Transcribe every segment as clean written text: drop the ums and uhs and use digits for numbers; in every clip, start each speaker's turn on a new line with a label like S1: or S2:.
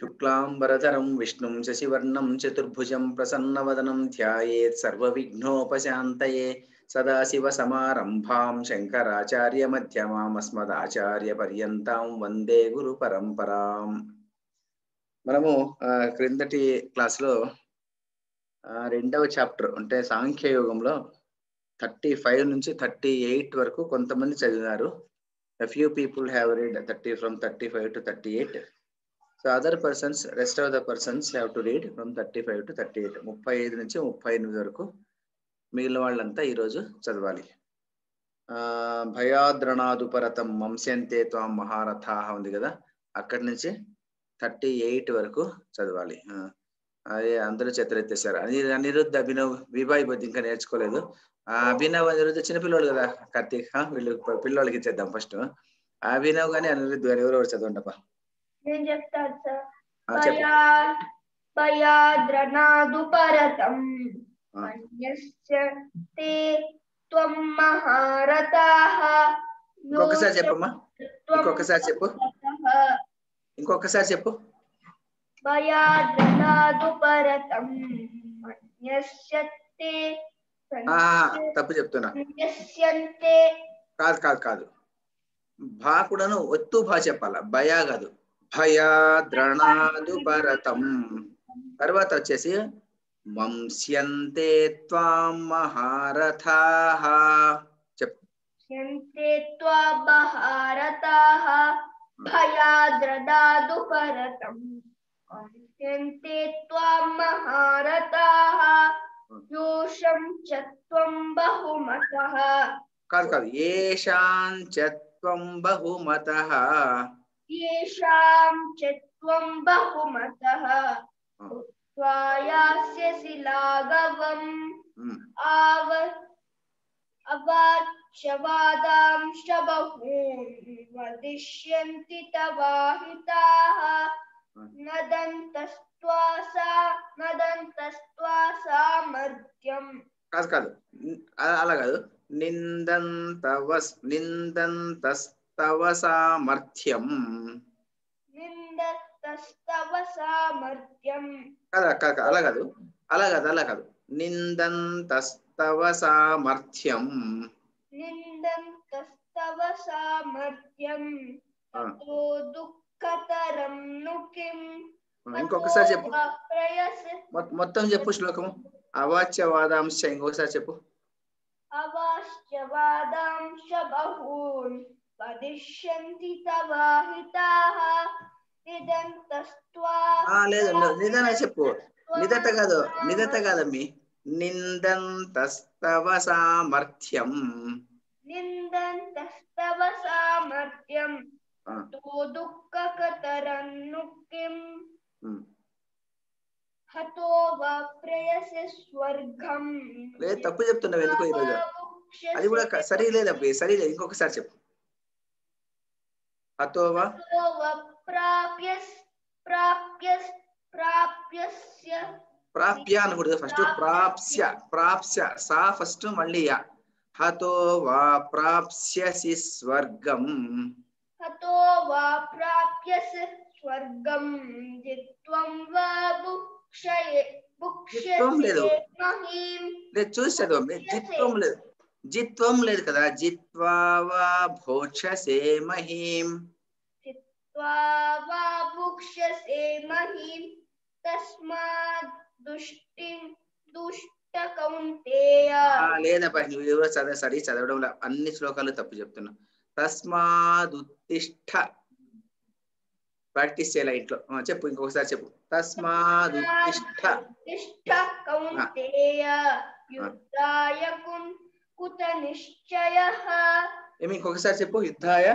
S1: शुक्लांबरधरं विष्णुं शशिवर्णं चतुर्भुजं प्रसन्नवदनं ध्यायेत् सर्वविघ्नोपशान्तये सदाशिवसमारम्भां शङ्कराचार्यमध्यमाम् अस्मदाचार्यपर्यन्तां वन्दे गुरुपरम्परां। మనము క్రిందటి క్లాస్లో రెండవ చాప్టర్ అంటే సాంఖ్యయోగంలో 35 నుంచి 38 వరకు కొంతమంది చదివారు. A few people have read 30 from 35 to 38. So other persons, rest of the persons have to read from 35 to 38. 35 నుంచి 38 వరకు మిగిలిన వాళ్ళంతా ఈరోజు చదవాలి. భయాద్రణాదుపరతం మంస్యంతే త్వం మహారథాః ఉంది కదా, అక్కడి నుంచి 38 వరకు చదవాలి. అదే అందరూ చేతులెత్తేసారు. అనిరుద్ధ్, అభినవ్, విభాయ్ బుద్ధి ఇంకా నేర్చుకోలేదు. అభినవ్ అనిరుద్ధ్ చిన్నపిల్లలు కదా, కార్తీక్ వీళ్ళు పిల్లలకి ఇచ్చేద్దాం ఫస్ట్. అభినవ్ గానీ అనిరుద్ధ్ గానీ ఎవరెవరు చదవండప్పా.
S2: నేను చెప్తాను సార్. భయాద్రణాదుపరతం మన్యస్యతే త్వం మహారథాః.
S1: ఇంకొకసారి చెప్పమ్మా, ఇంకొకసారి చెప్పు, ఇంకొకసారి చెప్పు.
S2: భయాద్రణాదుపరతం మన్యస్యతే.
S1: తప్పు చెప్తున్నా. కాదు కాదు కాదు, భా కూడాను ఒత్తు భా చెప్పాల, భయా కాదు. భయాద్రణాదుపరతం తర్వాత వచ్చేసి మంస్యంతే త్వాం మహారథాః. చెప్పు.
S2: భయాద్రణాదుపరతం మంస్యంతే త్వాం మహారథాః యోషం చ త్వం బహుమతః.
S1: కాదు కాదు, ఏషాం చ త్వం బహుమతః.
S2: येषां च त्वं बहुमतः त्वायास्यसि लाघवम् अवाच्यवादांश्च बहून् वदिष्यन्ति तवाहिताः नदन्तस्त्वा सामर्थ्यम्.
S1: కాదు కాదు, అలా కాదు. నిందంతస్తవ సామర్థ్యం.
S2: నిందస్తవ సామర్థ్యం.
S1: కదా కాదు, అలా కాదు, అలా కాదు, అలా కాదు. నిందంతస్తవ సామర్థ్యం.
S2: నిందంతస్తవ సామర్థ్యం తతో దుఃఖతరం ను కిం.
S1: ఇంకొకసారి చెప్పు, మొత్తం చెప్పు శ్లోకము. అవాచ్యవాదాంశ ఇంకొకసారి చెప్పు.
S2: అవాచ్యవాదాంశ బహూన్ వదిష్యంతి తవాహితాః నిదంతస్త్వా.
S1: లేదు, నిదాన చెప్పు. నిదత కాదు, నిదత కాదమ్మి. నిందంతస్తవ సామర్థ్యం.
S2: నిందంతస్తవ సామర్థ్యం తతో దుఃఖకతరం ను కిం. హతో వా ప్రేయసి స్వర్గం.
S1: లేదు, తప్పు చెప్తున్నావు ఎందుకో ఈరోజు. అది కూడా సరిలేదబ్బి, సరిలేదు. ఇంకొకసారి చెప్పు. హతో వా ప్రాప్య అనకూడదు, ఫస్ట్ ప్రాప్స్య. ప్రాప్స్య సా ఫస్ట్ మళ్ళీ యా. హతో వా ప్రాప్స్యసి స్వర్గం.
S2: హతో వా ప్రాప్యసి స్వర్గం జిత్వం వా
S1: జిత్వం లేదు, లేదు చూసి చదువు. జిత్వం లేదు, జిత్వం లేదు కదా. జిత్వా వా భోక్షసే మహీం.
S2: జిత్వా వా భుక్ష్యసే మహీం తస్మాద్ దుష్ట కౌంతేయ.
S1: లేదబ్బా, నువ్వు సరి చదవడంలో అన్ని శ్లోకాలు తప్పు చెప్తున్నావు. తస్మాద్ ఉత్తిష్ఠ. ప్రాక్టీస్ చేయాలి ఇంట్లో. చెప్పు, ఇంకొకసారి చెప్పు. తస్మాద్ ఉత్తిష్ఠ
S2: కౌంతేయ యుద్ధాయ కుత నిశ్చయః.
S1: ఏమి ఇంకొకసారి చెప్పు. యుద్ధాయ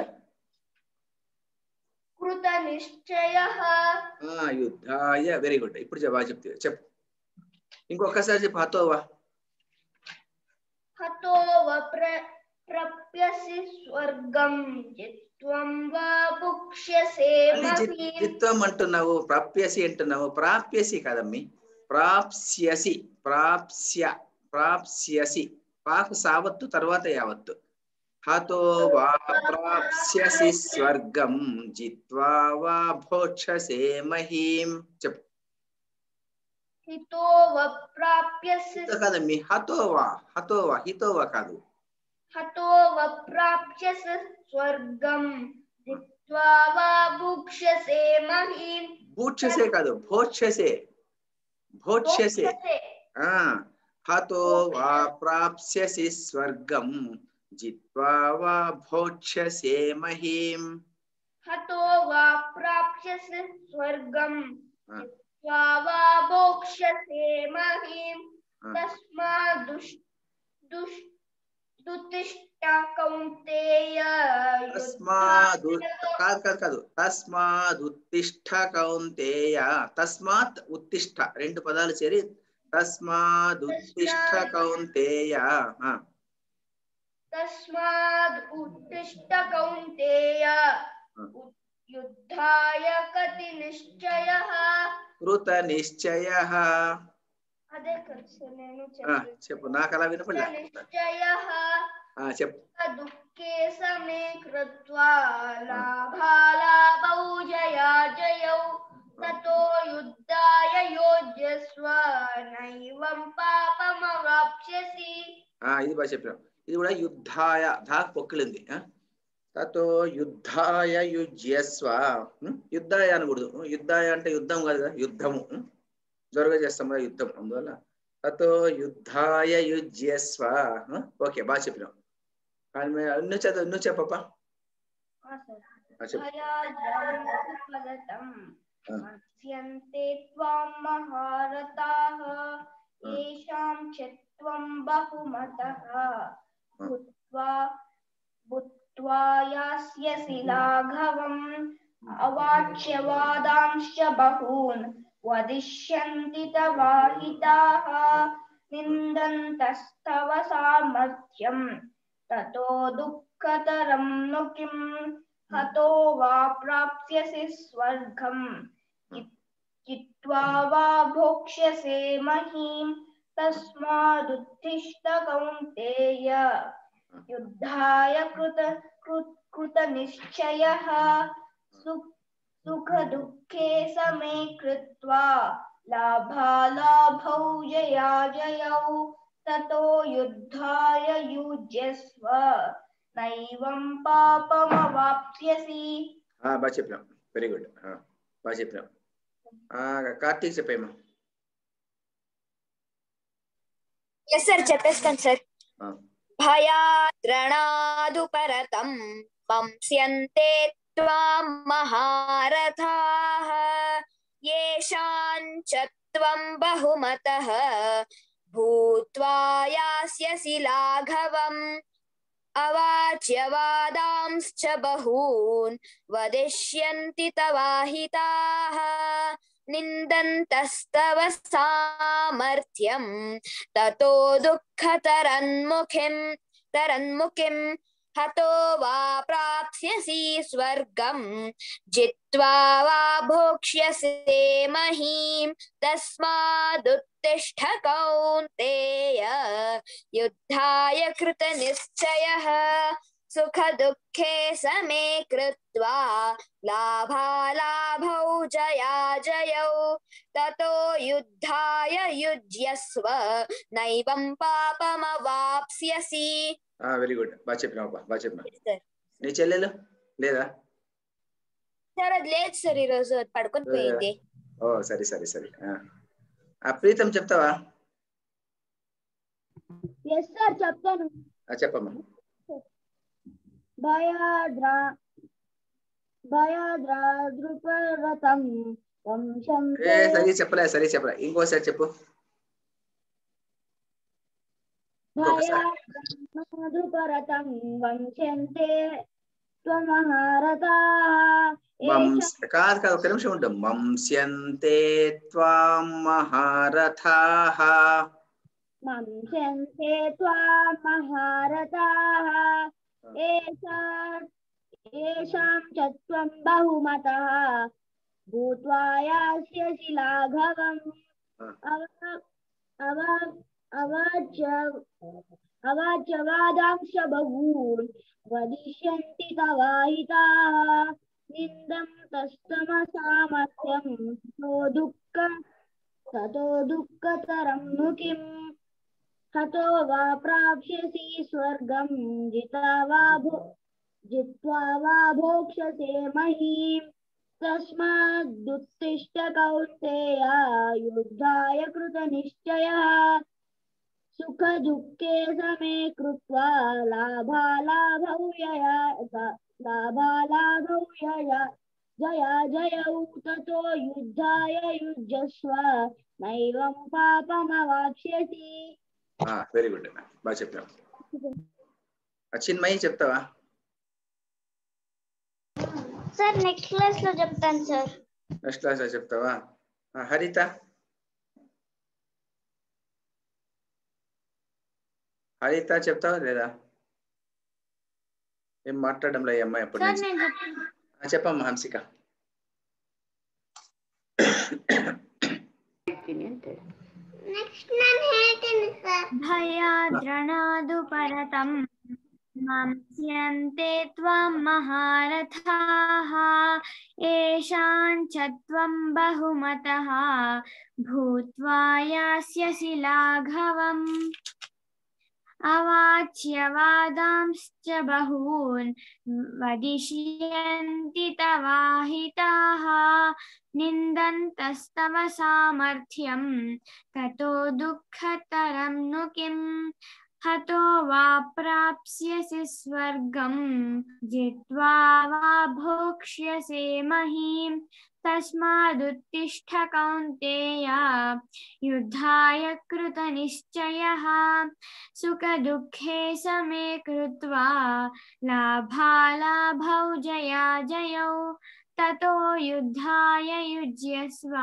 S2: కృత నిశ్చయః.
S1: యుద్ధాయ, వెరీ గుడ్. ఇప్పుడు బాగా చెప్తే చెప్పు. ఇంకొకసారి చెప్పు. హతోవా.
S2: హతోవా ప్రాప్యసి స్వర్గం జిత్వం వా భుక్ష్యసే మహీం.
S1: జిత్వం అంటున్నావు, ప్రాప్యసి అంటున్నావు. ప్రాప్యసి కాదమ్మి, ప్రాప్స్యసి. ప్రాప్స్య, ప్రాప్స్యసి. పాకు సావత్తు తర్వాత యావత్తు. हतो वा प्राप्स्यसि स्वर्गं जित्वा वा भोक्षसे महीम् చెప్పు
S2: हितो वप्राप्यसि
S1: కాదమ్మి హతో వా హితో వా కాదు
S2: हतो वप्राप्यसि स्वर्गं जित्वा वा भुक्ष्यसे महीम्
S1: భూక్షసే కాదు భోక్షసే ఆ हतो वा प्राप्स्यसि स्वर्गं जित्वा वा भोक्ष्यसे महीम्
S2: हतो वा प्राप्स्यसि स्वर्गं जित्वा वा भोक्ष्यसे महीम् तस्मादुत्तिष्ठ कौन्तेय
S1: तस्मादुत्तिष्ठ कौन्तेय तस्मात् उत्तिष्ठ రెండు పదాలు చేరి तस्मादुत्तिष्ठ कौन्तेय
S2: तस्मादुत्तिष्ठ कौन्तेय युद्धाय कृतनिश्चयः అదే కదా నేను
S1: చెప్పు నాకు అలా వినపడలే
S2: నిశ్చయః
S1: చెప్పు
S2: దుఃఖే సమే కృత్వా లాభాలాభౌ జయాజయౌ తతో యుద్ధాయ యోజ్యస్వ నైవం పాపమవాప్స్యసి
S1: ఇది బాగా చెప్పాం ఇది కూడా యుద్ధాయ ధా పొక్కిలింది తతో యుద్ధాయ యుజ్యస్వ యుద్ధాయ అనకూడదు యుద్ధాయ అంటే యుద్ధం కాదు కదా యుద్ధము జోరుగా చేస్తాం కదా యుద్ధం అందువల్ల తతో యుద్ధాయ యుజ్యస్వ ఓకే బాగా చెప్పినాం నువ్వు చెప్పప్పా
S2: येषां चत्वं बहुमतः भूत्वा यास्यसि लाघवम् अवाच्यवादांश्च बहून् वदिष्यन्ति तवाहिताः निन्दन्तस्तव सामर्थ्यं ततो दुःखतरं नु किम् हतो वा प्राप्स्यसि स्वर्गम् जित्वा वा भोक्ष्यसे महीम् तस्मादुत्तिष्ठ कौन्तेय युद्धाय कृतनिश्चयः सुखदुःखे समे कृत्वा लाभालाभौ जयाजयौ ततो युद्धाय युज्यस्व नैवं पापमवाप्स्यसि
S1: బాగా చెప్పినాం వెరీ గుడ్ బాగా చెప్పినాం కార్తీక్ చెప్పేమా
S3: yes sir చెప్పేస్తాను సార్ భయాద్రణాదుపరతం వంస్యంతే త్వాం మహారథాః येषां च त्वं बहुमतः भूत्वा यास्यसि लाघवम् अवाच्यवादांश्च बहून् वदिष्यन्ति तवाहिताः निन्दन्तस्तव सामर्थ्यं ततो दुःखतरन्मुखिं हतो वा प्राप्स्यसि स्वर्गं जित्वा वा भोक्ष्यसे महीम् तस्मादुत्तिष्ठ कौन्तेय युद्धाय कृतनिश्चयः सुखदुःखे समे कृत्वा लाभालाभौ जयाजयौ ततो युद्धाय युज्यस्व नैवं पापमवाप्स्यसि
S1: వెరీ గుడ్ బాగా చెప్పినావు బాగా చెప్పినావు నీ చెల్లెలు లేదా
S3: సార్ అది లేదు సార్ ఈరోజు పడుకొని పోయింది
S1: ఓ సరే సరే సరే ప్రీతం చెప్తావా
S2: ఎస్ సార్ చెప్తాను
S1: చెప్పమ్మా
S2: భయాద్రాద్రుపరతం వంశం
S1: సరే చెప్పలే ఇంకోసారి చెప్పు
S2: భయాద్రాద్రుపరతం వంశంతే త్వమహారథాః
S1: కాదు ఒక నిమిషం ఉంటాం మంస్యంతే త్వాం మహారథాః
S2: మంస్యంతే త్వాం మహారథాః येषां च त्वं बहुमतः भूत्वा यास्यसि लाघवम् अवाच्य वादांश बहून् वदिष्यन्ति तवाहिताः निन्दं तस्तमसामर्थ्यं ततो दुःखतरं नु किम् हतो वा प्राप्स्यसि स्वर्गं जित्वा वा भोक्ष्यसे महीम् तस्मादुत्तिष्ठ कौन्तेय युद्धाय कृतनिश्चयः सुख दुःखे समे कृत्वा लाभालाभौ जया जयौ ततो युद्धाय युज्यस्व नैवं पापमवाप्स्यसि.
S1: వెరీ గుడ్ అన్న, బాగా చెప్పావు. చిన్మయి చెప్తావా?
S4: సార్ నెక్స్ట్ క్లాస్ లో చెప్తాను సార్.
S1: నెక్స్ట్ క్లాస్ లో చెప్తావా? హరిత హరిత చెప్తావా లేదా? ఏం మాట్లాడడంలో ఈ అమ్మాయి అప్పటి నుంచి. చెప్పమ్మా హంసిక.
S4: నెక్స్ట్ నేను ಹೇಳ್ತೀನಿ ಸರ್.
S5: ಭಯಾದ್ರಣಾದು ಪರತಂ ಮಂಸ್ಯಂತೆ ತ್ವಂ ಮಹಾರಥಾಃ ಏಷಾಂಚ ತ್ವಂ ಬಹುಮತಃ ಭೂತ್ವಾ ಯಾಸ್ಯಸಿ ಲಾಘವಂ अवाच्य वादांश्च बहून् वदिष्यन्ति तवाहिताः निन्दन्तस्तव सामर्थ्यं ततो दुःखतरं नु किम् हतो वा प्राप्स्यसि स्वर्गं जित्वा वा भोक्ष्यसे महीम् तस्मादुत्तिष्ठ कौन्तेय युद्धाय कृतनिश्चयः सुख दुःखे समे कृत्वा लाभालाभौ जया जयौ ततो युद्धाय युज्यस्व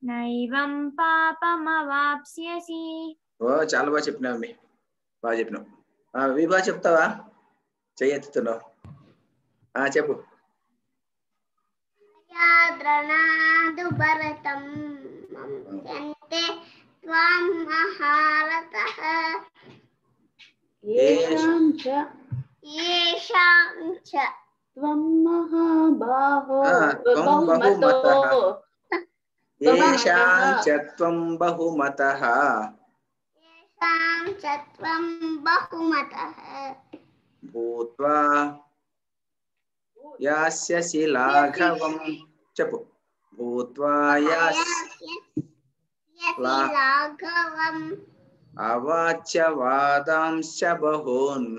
S5: नैवं पापमवाप्स्यसि.
S1: చాలా బాగా చెప్పినావు మీ, బాగా చెప్పినావు. విభా చెప్తావా? చెయ్యెత్తుతున్నావు. చెప్పు.
S4: ద్రణాదు భరతం మంస్యంతే త్వం మహారథః
S2: येषां च त्वं महाबाहो बहुमतो
S1: येषां च त्वं बहुमतः भूत्वा यास्यसि लाघवं. చెప్పు. భూత్వా యాస్యసి
S4: లాఘవం
S1: అవాచ్య వాదాంశ్చ బహూన్.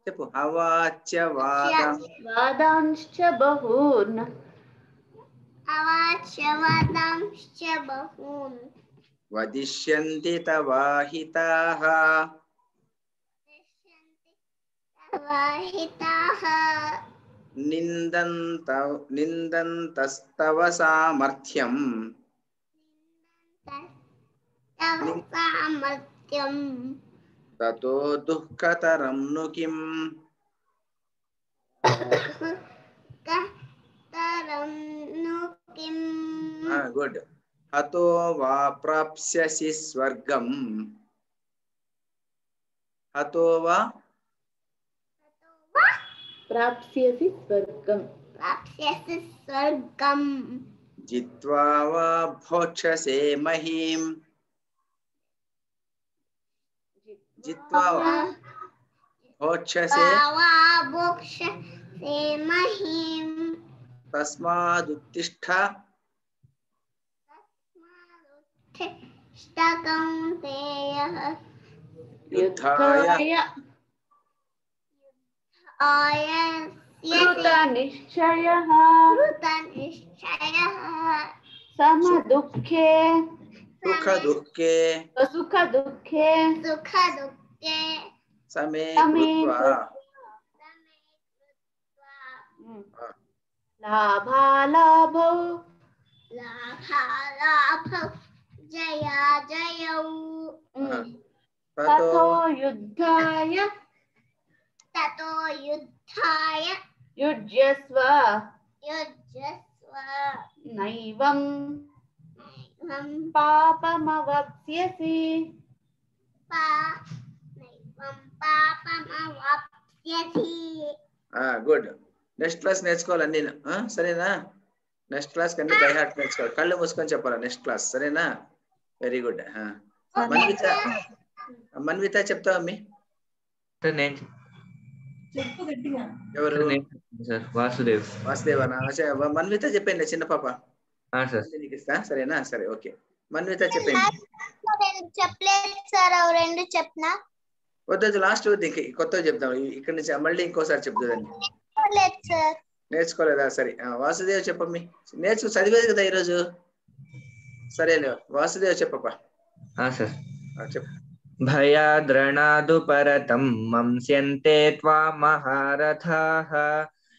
S1: చెప్పు. అవాచ్య
S2: वादांश्च बहून्
S1: వదిష్యంతి తవాహితాః నిందంతస్తవ సామర్థ్యం తతో దుఃఖతరం ను కిమ్. గుడ్. హతో వా ప్రాప్స్యసి స్వర్గం. హతో వా
S2: प्राप्स्यसि स्वर्गं
S1: जित्वा वा भोक्ष्यसे महीम्. जित्वा वा भोक्ष्यसे
S4: महीम्
S1: तस्मादुत्तिष्ठ
S4: कौन्तेय
S1: युद्धाय
S2: कृतनिश्चयः समदुःखे सुखदुःखे
S1: समे कृत्वा
S2: लाभालाभौ
S4: जया जयौ
S2: ततो युद्धाय युज्यस्व नैवं పాపమవప్స్యసి
S4: నైవం పాపమవాప్స్యసి.
S1: గుడ్. నెక్స్ట్ క్లాస్ నేర్చుకోవాలి అన్ని, సరేనా? నెక్స్ట్ క్లాస్ కన్నీ బై హార్ట్ నేర్చుకోవాలి. కళ్ళు మూసుకొని చెప్పాలి నెక్స్ట్ క్లాస్, సరేనా? Very good. మన్విత చెప్తావా అమ్మి? ఎవరు? వాసుదేవనా? మన్విత చెప్పండి, చిన్న పాప. సరేనా? సరే, ఓకే. మన్విత చెప్పండి.
S4: చెప్పలేదు సార్, రెండు చెప్పనా?
S1: వద్దు, లాస్ట్ కొత్తగా చెప్తాం. ఇక్కడ నుంచి మళ్ళీ ఇంకోసారి చెప్తుందండి. నేర్చుకోలేదా? సరే, వాసుదేవ్ చెప్పమ్మి. చదివేది కదా ఈరోజు. సరేలే, వాసుదేవ్ చెప్పప్ప. చెప్పు.
S6: భయాద్రణాదు పరతం మంస్యంతే త్వాం మహారథాః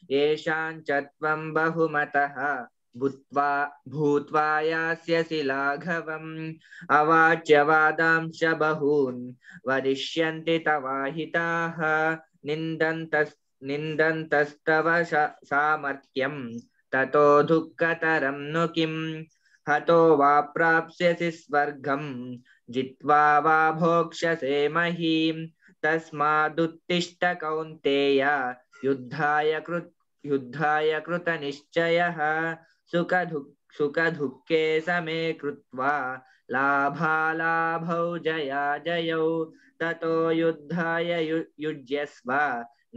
S6: येषां च त्वं बहुमतः भूत्वा यास्यसि लाघवम् अवाच्य वादांश्च बहून् वदिष्यन्ति तवाहिताः निन्दन्तस्तव सामर्थ्यं ततो दुःखतरं नु किम् हतो वा प्राप्स्यसि स्वर्गं जित्वा वा भोक्ष्यसे महीम् तस्मादुत्तिष्ठ कौन्तेय युद्धाय कृतनिश्चयः सुखदुःखे समे कृत्वा लाभालाभौ जयाजयौ ततो युद्धाय युज्यस्व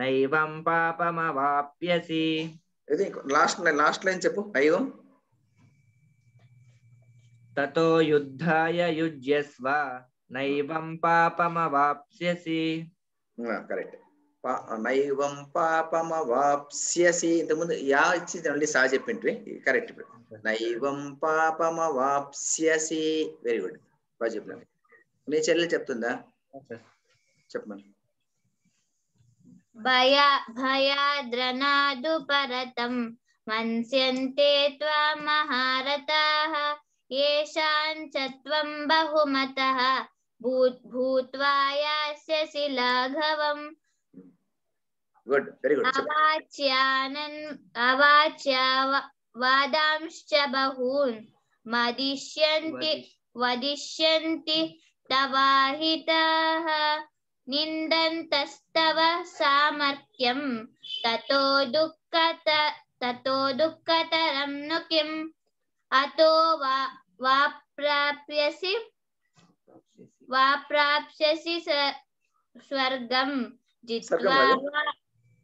S6: नैवं पापमवाप्स्यसि.
S1: ఇది లాస్ట్ లైన్ చెప్పు. నైవం
S6: ततो युद्धाय युज्यस्व नैवं पापमवाप्स्यसि.
S1: కరెక్ట్. నైవం పాపమవాప్స్యసి. ఇంతకుముందు యా ఇచ్చి మళ్ళీ సా చెప్పింటివి. కరెక్ట్. ఇప్పుడు నైవం పాపమవాప్స్యసి. వెరీ గుడ్, బాగా చెప్పినావు. నీ చెల్లెలు చెప్తుందా? చెప్పమని.
S5: భయాద్రనాదు పరతం మన్స్యంతే త్వాం మహారథాః येषां च त्वं बहुमतः भूत्वा यास्यसि लाघवम्
S1: గుడ్, వెరీ గుడ్.
S5: अवाच्य वादांश्च बहून् वदिष्यन्ति तवाहिताः निन्दन्तस्तव सामर्थ्यं ततो दुःखतरं नु किम् अतो वा प्राप्स्यसि स्वर्गं जित्वा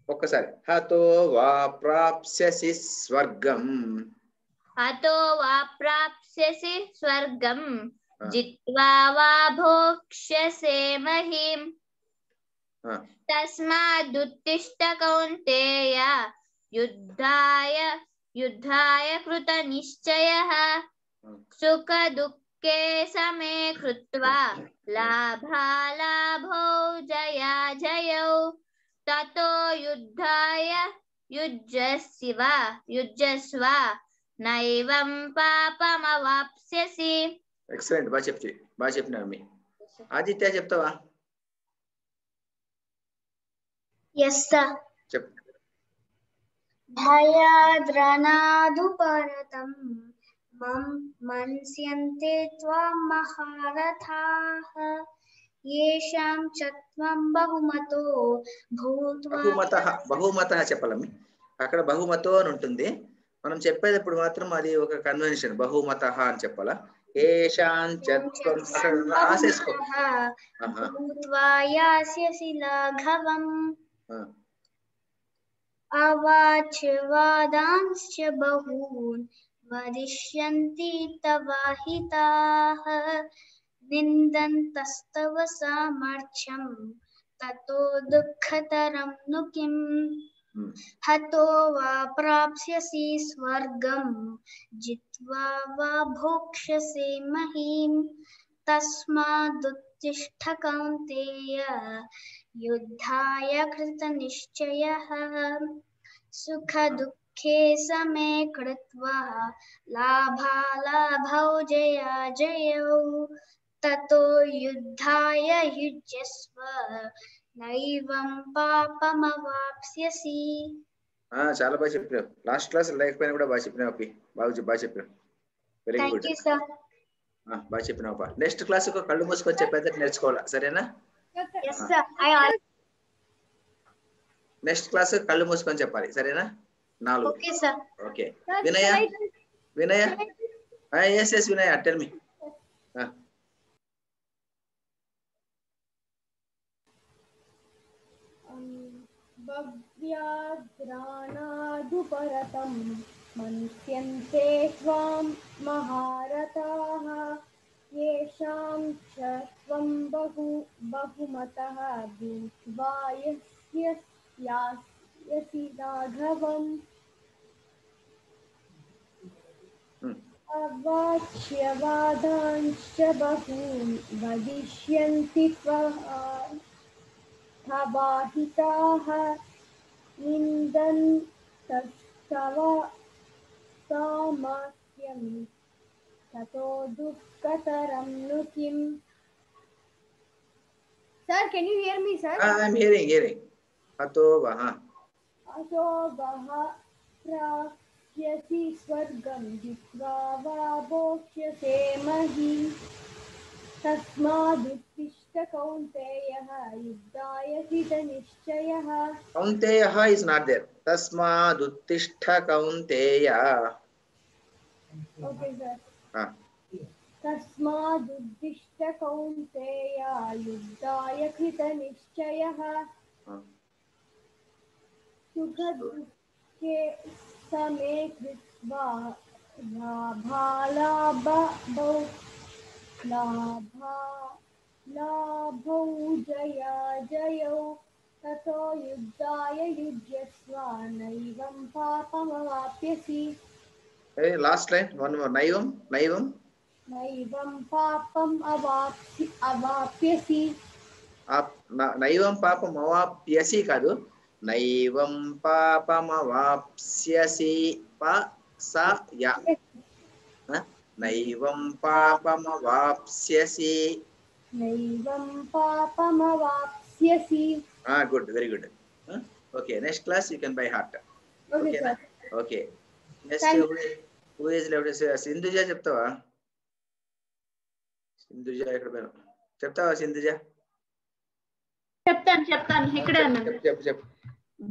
S1: ఒక్కసారి. హతో వా ప్రాప్స్యసి స్వర్గం.
S5: हतो वा प्राप्स्यसि स्वर्गं जित्वा वा भोक्ष्यसे महीम् तस्मादुत्तिष्ठ कौन्तेय युद्धाय कृतनिश्चयः सुखदुःखे समे कृत्वा लाभालाभौ जयाजयौ ततो युद्धाय युज्यस्व नैवं पापमवाप्स्यसि.
S1: ఎక్సలెంట్, బాగా చెప్పినా అమ్మి. ఆదిత్య చెప్తావా?
S4: yes sir.
S1: చెప్పు.
S4: భయాద్రనాదు పరతం మన్స్యంతే త్వాం మహారథాః येषां च त्वं बहुमतो भूत्वा.
S1: బహుమతః చెప్పాలమ్మి. అక్కడ బహుమతో అని ఉంటుంది. మనం చెప్పేటప్పుడు మాత్రం అది ఒక కన్వెన్షన్. బహుమతః అని చెప్పాలా. ఏషాం చ త్వం రాసేసుకో.
S4: భూత్వా యాస్యసి లాఘవం అవాచ్య వాదాంశ్చ బహూన్ వదిష్యంతి తవాహితాః నిందంతస్తవ సామర్థ్యం తతో దుఃఖతరం ను కిమ్ హతో వా ప్రాప్స్యసి స్వర్గం జిత్వా వా భోక్ష్యసే మహీం తస్మాదుత్తిష్ఠ కౌంతేయ యుద్ధాయ కృతనిశ్చయః సుఖదుఃఖే సమే కృత్వా లాభాలాభౌ జయాజయౌ ततो युद्धाय युज्यस्व नैवं पापमवाप्स्यसि.
S1: చాలా బాగా చెప్పినావు. లాస్ట్ క్లాస్ లేకపోయినా కూడా బాగా చెప్పినావు. బాగా చెప్పినావు. Very good. బాగా చెప్పినావు. నెక్స్ట్ క్లాస్ కళ్ళు మూసుకొని చెప్పేది నేర్చుకోవాలా, సరేనా?
S4: Yes, sir.
S1: నెక్స్ట్ క్లాస్ కళ్ళు మూసుకొని చెప్పాలి, సరేనా? 4.
S4: Okay, sir.
S1: ఓకే. వినయ yes వినయ టెల్ మీ.
S7: భవ్యాద్రాణాదుపరతం మన్స్యంతే త్వాం మహారథాః येषां च त्वं बहुमतः भूत्वा यास्यसि राघवम् अवाच्यवादांश्च बहून् वदिष्यन्ति तवाहिताः निन्दन्तस्तव सामर्थ्यं ततो दुःखतरं नु किम्. Sir, can you hear me, sir?
S1: I am hearing. Ato vaha prasyasi swargam jitva va bhoksyase mahi tasmaduttishta kaunteyaः yuddhaya kritanishchayah. Kaunteyaः is not there. Tasmaduttishta kaunteya.
S7: Okay, sir. तस्मादुद्दिष्ट कौन्तेय युद्धाय कृतनिश्चयः सुखदुःखे समे कृत्वा लाभौ जयौ ततो युद्धाय युज्यस्व नैवं पापमवाप्स्यसि.
S1: Last line, one more. Naivam
S7: पापम अवाप्यसि.
S1: నైవం పాపం అవాప్యసి కాదు, నైవం పాపం అవాప్స్యసి. నైవం పాపం అవాప్స్యసి. Good, very good. Okay, next class you can by heart. ఓకేనా? Okay. Next who is left? Sindhuja చెప్తావా? సింధుజ ఎక్కడ పోయినా చెప్తావా? సింధుజ
S2: చెప్తాను ఇక్కడే ఉన్నాను.
S1: చెప్పు.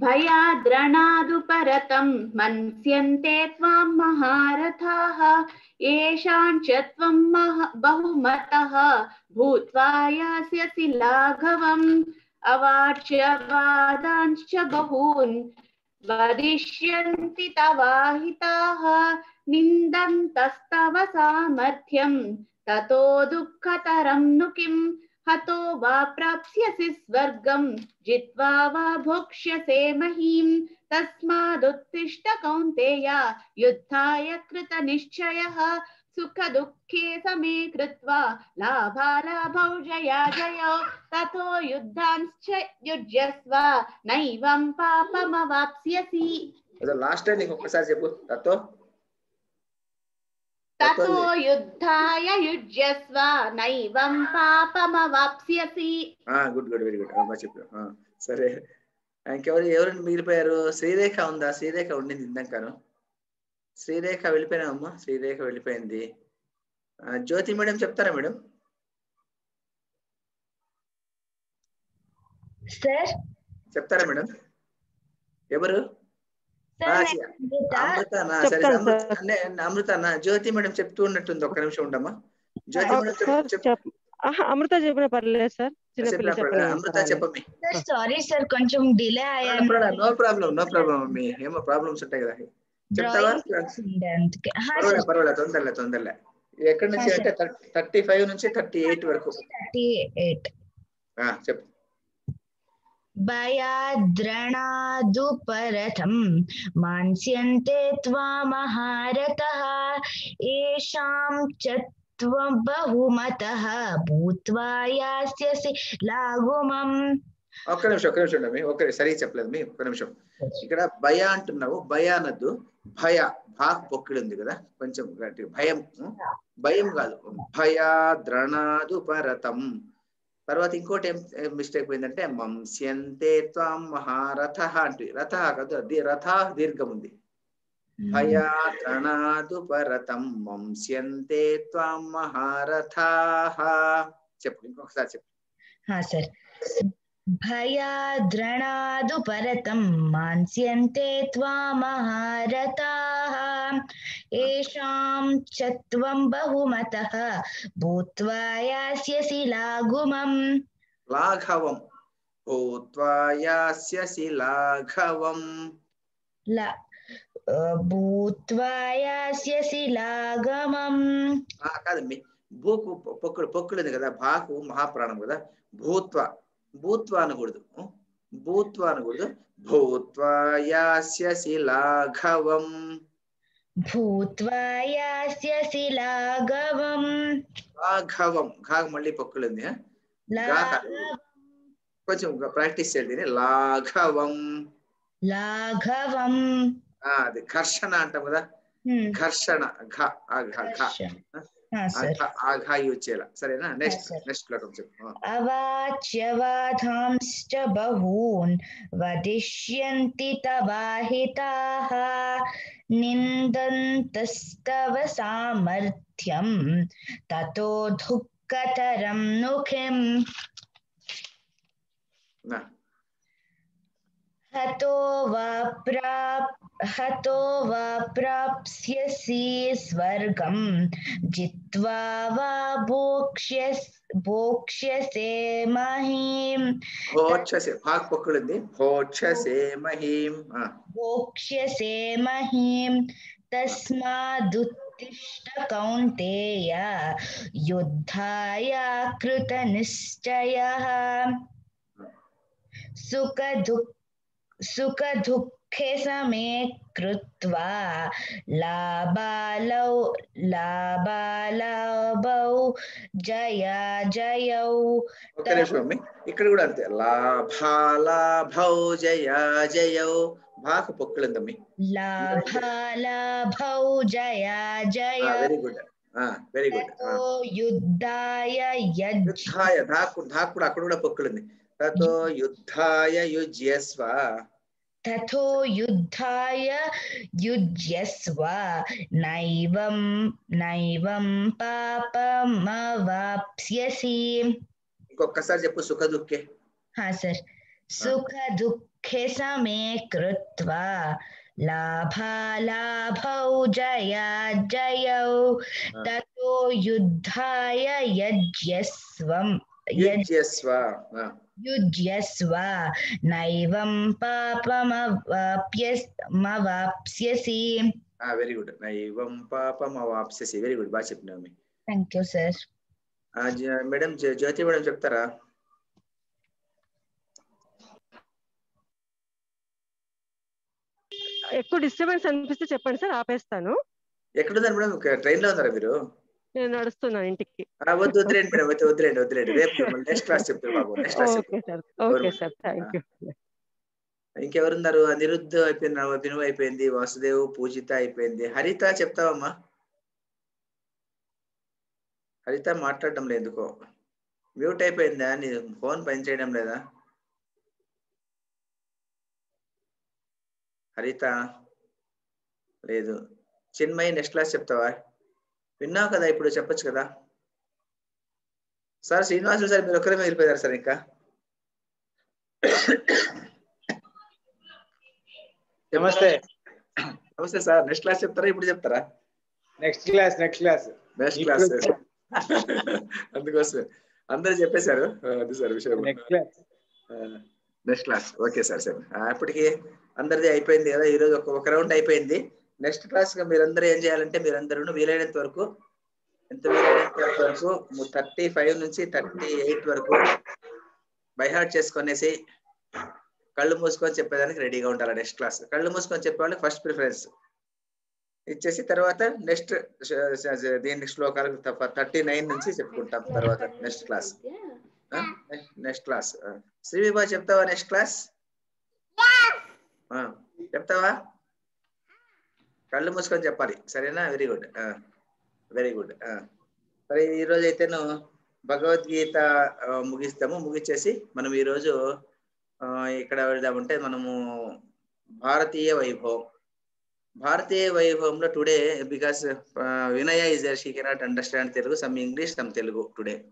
S2: భయాద్రణాదుపరతం మన్స్యంతే త్వాం మహారథాః येषां च त्वं बहुमतः भूत्वा यास्यसि लाघवम् अवाच्यवादांश्च बहून् वदिष्यन्ति तवाहिताः निन्दन्तस्तव सामर्थ्यं ततो दुःखतरं नु किम्. हतो वा प्राप्स्यसि स्वर्गं जित्वा वा भोक्ष्यसे महीम् तस्मादुत्तिष्ठ कौन्तेय युद्धाय कृतनिश्चयः सुखदुःखे समे कृत्वा लाभालाभौ जयौ ततो युद्धांश्च युज्यस्व नैवं पापमवाप्स्यसि.
S1: లాస్ట్ టైం ఇంకొకసారి చెప్పు.
S2: ततो युद्धाय युज्यस्व नैवं पापमवाप्स्यसि.
S1: Good, very good. చెప్పు. సరే, ఎవరు మిగిలిపోయారు? శ్రీరేఖ ఉందా? శ్రీరేఖ ఉండింది ఇందాకను. శ్రీరేఖ వెళ్ళిపోయినామమ్మా. శ్రీరేఖ వెళ్ళిపోయింది. జ్యోతి మేడం చెప్తారా మేడం? చెప్తారా మేడం? ఎవరు? అమృతనా? జ్యోతి మేడం చెప్తూ ఉన్నట్టుంది. ఒక్క నిమిషం ఉండమ్మా. జ్యోతి మేడం
S8: అమృత చెప్పిన పర్లేదు సార్.
S1: అమృత చెప్పమ్మి.
S3: సారీ సార్, కొంచెం డిలే అయ్యాను.
S1: నో ప్రాబ్లం అమ్మి. ఏమో ప్రాబ్లమ్స్ ఉంటాయి కదా. చెప్తావా? పర్వాలేదు, తొందరలే. ఎక్కడి నుంచి అంటే 35 నుంచి 38 వరకు.
S3: 38
S1: చెప్పు.
S3: భయాద్రణాదుపరతం మాన్స్యంతే త్వామహారతః ఏషాం చ త్వం బహుమతః భూత్వా యాస్యసి లాఘుమం.
S1: ఒక్క నిమిషం అండి. సరిగ్గా చెప్పలేదు మీ. ఒక్క నిమిషం. ఇక్కడ భయ అంటున్నావు. భయ అనద్దు. భయ భాక్ పొక్కిడి ఉంది కదా, కొంచెం భయం కాదు. భయాద్రణాదుపరతం. తర్వాత ఇంకోటి ఏం మిస్టేక్ పోయిందంటే మంస్యంతే త్వాం మహారథః అంటే రథ కాదు, రథ దీర్ఘం ఉంది. భయాద్రణాదు పరతం వంశ్యంతే త్వాం మహారథాః. చెప్పు, ఇంకొకసారి చెప్పు.
S9: సర్. భయాద్రణాదు పరతం మాన్స్యంతే త్వాం మహారథాః ఏషాం చ త్వం బహుమతః భూత్వా యాస్యసి లాఘవం.
S1: లాఘవం భూత్వా యాస్యసి లాఘవం.
S9: భూత్వా యాస్యసి లాఘవం.
S1: కాదండి, భూకు పొక్కుడు ఉంది కదా, భాకు మహాప్రాణం కదా. భూత్వా భూత్వా అనకూడదు, భూత్వా అనకూడదు. భూత్వా యాస్యసి లాఘవం.
S9: భూత్వా యాస్యసి లాఘవం.
S1: లాఘవం ఘాకు మళ్ళీ పొక్కులు ఉంది. కొంచెం ప్రాక్టీస్ చేయండి. లాఘవం
S9: లాఘవం.
S1: అది ఘర్షణ అంటాం కదా, ఘర్షణ యూజ్ చేయాల. సరేనా? నెక్స్ట్ శ్లోకం చెప్పు.
S9: అవాచ్యవాధాంశ్చ బహూన్ వదిష్యంతి తవాహితాః నిందంతస్తవ సామర్థ్యం తతో దుఃఖతరం నుఖిం. హతో వా ప్రాప్స్యసి స్వర్గం జిత్వా వా భోక్ష్యసే మహీం. భోక్ష్యసే మహీం తస్మాదుత్తిష్ఠ కౌంతేయ యుద్ధాయ కృతనిశ్చయః. సుఖ దుఃఖే సమే కృత్వా లాభాలాభౌ జయౌ.
S1: ఇక్కడ కూడా అంతే, లాభాలాభౌ జయౌ. భాకు పొక్కులందమ్మి.
S9: లాభాలాభౌ జయౌ.
S1: Very good, very good.
S9: యుద్ధాయ
S1: ధాకు కూడా అక్కడ కూడా పొక్కులుంది. తతో యుద్ధాయ యుజ్యస్వ.
S9: తతో యుద్ధాయ యుజ్యస్వ నైవం పాపమవాప్స్యసి.
S1: ఇంకొకసారి చెప్పు. సుఖ దుఃఖే.
S9: సర్. సుఖ దుఃఖే సమే కృత్వా లాభాలాభౌ జయౌ తతో యుద్ధాయ యుజ్యస్వ నైవం పాపమవాప్స్యసి.
S1: Very good. నైవం పాపమవాప్స్యసి. వెరీ గుడ్, బాగా చెప్పినావు.
S9: Thank you sir.
S1: Madam Jyothi madam చెప్తారా?
S8: ఎక్కువ డిస్టర్బెన్స్ అనిపిస్తే చెప్పండి సార్, ఆపేస్తాను.
S1: ఎక్కడున్నారు మేడం? ట్రైన్ లో ఉన్నారా మీరు?
S8: నేను నడుస్తున్నాను ఇంటికి.
S1: వద్దులేండి మేడం, వద్దులేండి. రేపు నెక్స్ట్ క్లాస్ చెప్తారు బాబు.
S8: Okay sir, thank you.
S1: ఇంకెవరున్నారు? అనిరుద్ధ్ అయిపోయింది, వినువు అయిపోయింది, వాసుదేవ్, పూజిత అయిపోయింది. హరిత చెప్తావమ్మా? హరిత మాట్లాడడం లేదు, ఎందుకో మ్యూట్ అయిపోయిందా? నీ ఫోన్ పని చేయడం లేదా? హరిత లేదు. చిన్మయి నెక్స్ట్ క్లాస్ చెప్తావా? విన్నావు కదా, ఇప్పుడు చెప్పొచ్చు కదా సార్. శ్రీనివాసులు సార్ మీరు ఒక్కరే వెళ్ళిపోయారు సార్. ఇంకా
S10: నమస్తే.
S1: నమస్తే సార్. నెక్స్ట్ క్లాస్ చెప్తారా, ఇప్పుడు చెప్తారా?
S10: నెక్స్ట్ క్లాస్
S1: అందుకోసం అందరూ చెప్పేశారు. అది సార్ విషయం. Next class. Okay sir. Sir అప్పటికి అందరిది అయిపోయింది కదా, ఈరోజు ఒక రౌండ్ అయిపోయింది. నెక్స్ట్ క్లాస్ గా మీరందరూ ఏం చేయాలంటే, మీరందరూ వీలైనంత వరకు 35 నుంచి 38 వరకు బైహార్ట్ చేసుకునేసి కళ్ళు మూసుకొని చెప్పేదానికి రెడీగా ఉండాలి. నెక్స్ట్ క్లాస్ కళ్ళు మూసుకొని చెప్పేవాళ్ళకి ఫస్ట్ ప్రిఫరెన్స్ ఇచ్చేసి, తర్వాత నెక్స్ట్ దీని శ్లోకాలు 39 నుంచి చెప్పుకుంటాం. తర్వాత నెక్స్ట్ క్లాస్ శ్రీవిభా చెప్తావా? నెక్స్ట్ క్లాస్ చెప్తావా? కళ్ళు మూసుకొని చెప్పాలి, సరేనా? Very good, very good. సరే, ఈరోజు అయితేను భగవద్గీత ముగించేసి మనం ఈరోజు ఇక్కడ వెళ్దామంటే, మనము భారతీయ వైభవం Bharatiya Vaibhavamlo today, because Vinaya is there, she cannot understand Telugu, some English, some Telugu today.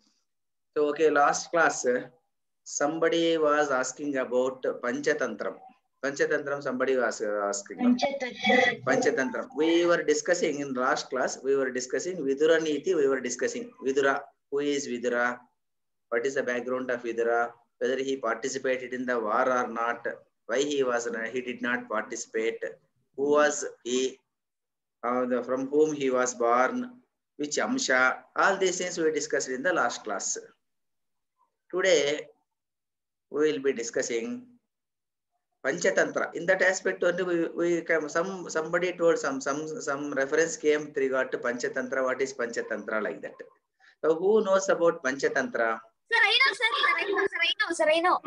S1: So, okay, last class, somebody was asking about Panchatantram. Panchatantram, somebody was asking. No? Panchatantram. We were discussing in last class, we were discussing Vidura Niti, we were discussing Vidura. Who is Vidura? What is the background of Vidura? Whether he participated in the war or not? Why he did not participate? Who was he? From whom he was born? Which Amsha? All these things we discussed in the last class. Today, we will be discussing Panchatantra. In that aspect only, we come, somebody told some reference came with regard to Panchatantra. What is Panchatantra, like that? So who knows about Panchatantra?
S3: Sir, I know.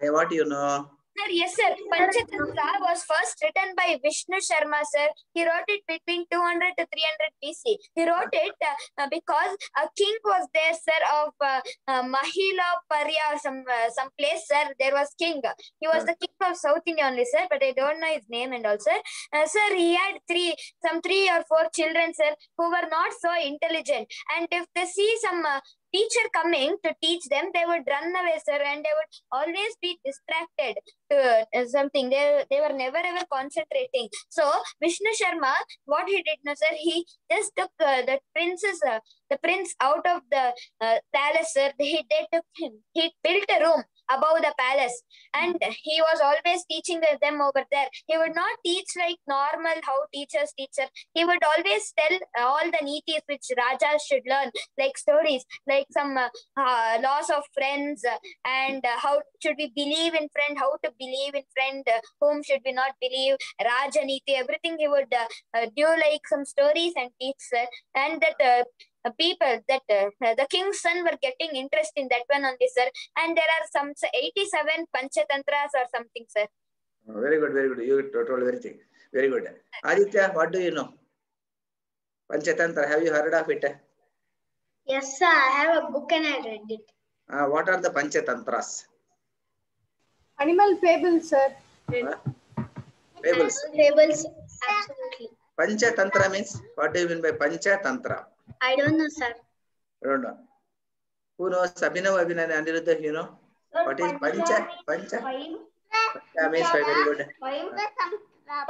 S1: What do you know?
S3: Sir, yes, sir. Panchatantra was first written by Vishnu Sharma, sir. He wrote it between 200 to 300 BC. He wrote it because a king was there, sir, of Mahila Parya, some place, sir. There was king. He was the king of South India only, sir, but I don't know his name and all, sir. Sir, he had three or four children, sir, who were not so intelligent. And if they see some teacher coming to teach them, they would run away, sir, and they would always be distracted to something. They were never ever concentrating. So Vishnu Sharma, what he did, no, sir, he just took the prince out of the palace, sir. They took him. He built a room above the palace, and he was always teaching them over there. He would not teach like normal how teachers teach, sir. He would always tell all the nitis which Rajas should learn, like stories, like some laws of friends, and how should we believe in friend, how to believe in friend, whom should we not believe, Rajaniti, everything he would do like some stories and teach, sir. And that people, that the king's son were getting interest in that one only, sir. And there are some 87 Panchatantras or something, sir.
S1: Very good, very good. You told everything. Very good. Aditya, what do you know? Panchatantra, have you heard of it?
S4: Yes, sir. I have a book and I read it.
S1: What are the Panchatantras?
S7: Animal fables, sir.
S1: Fables.
S4: Fables, absolutely.
S1: Panchatantra means, what do you mean by Panchatantra?
S4: I don't know, sir.
S1: I don't know. Who knows? Abhinav, Aniruddha, you know? What is Pancha? Pancha? Pancha means five. Very good.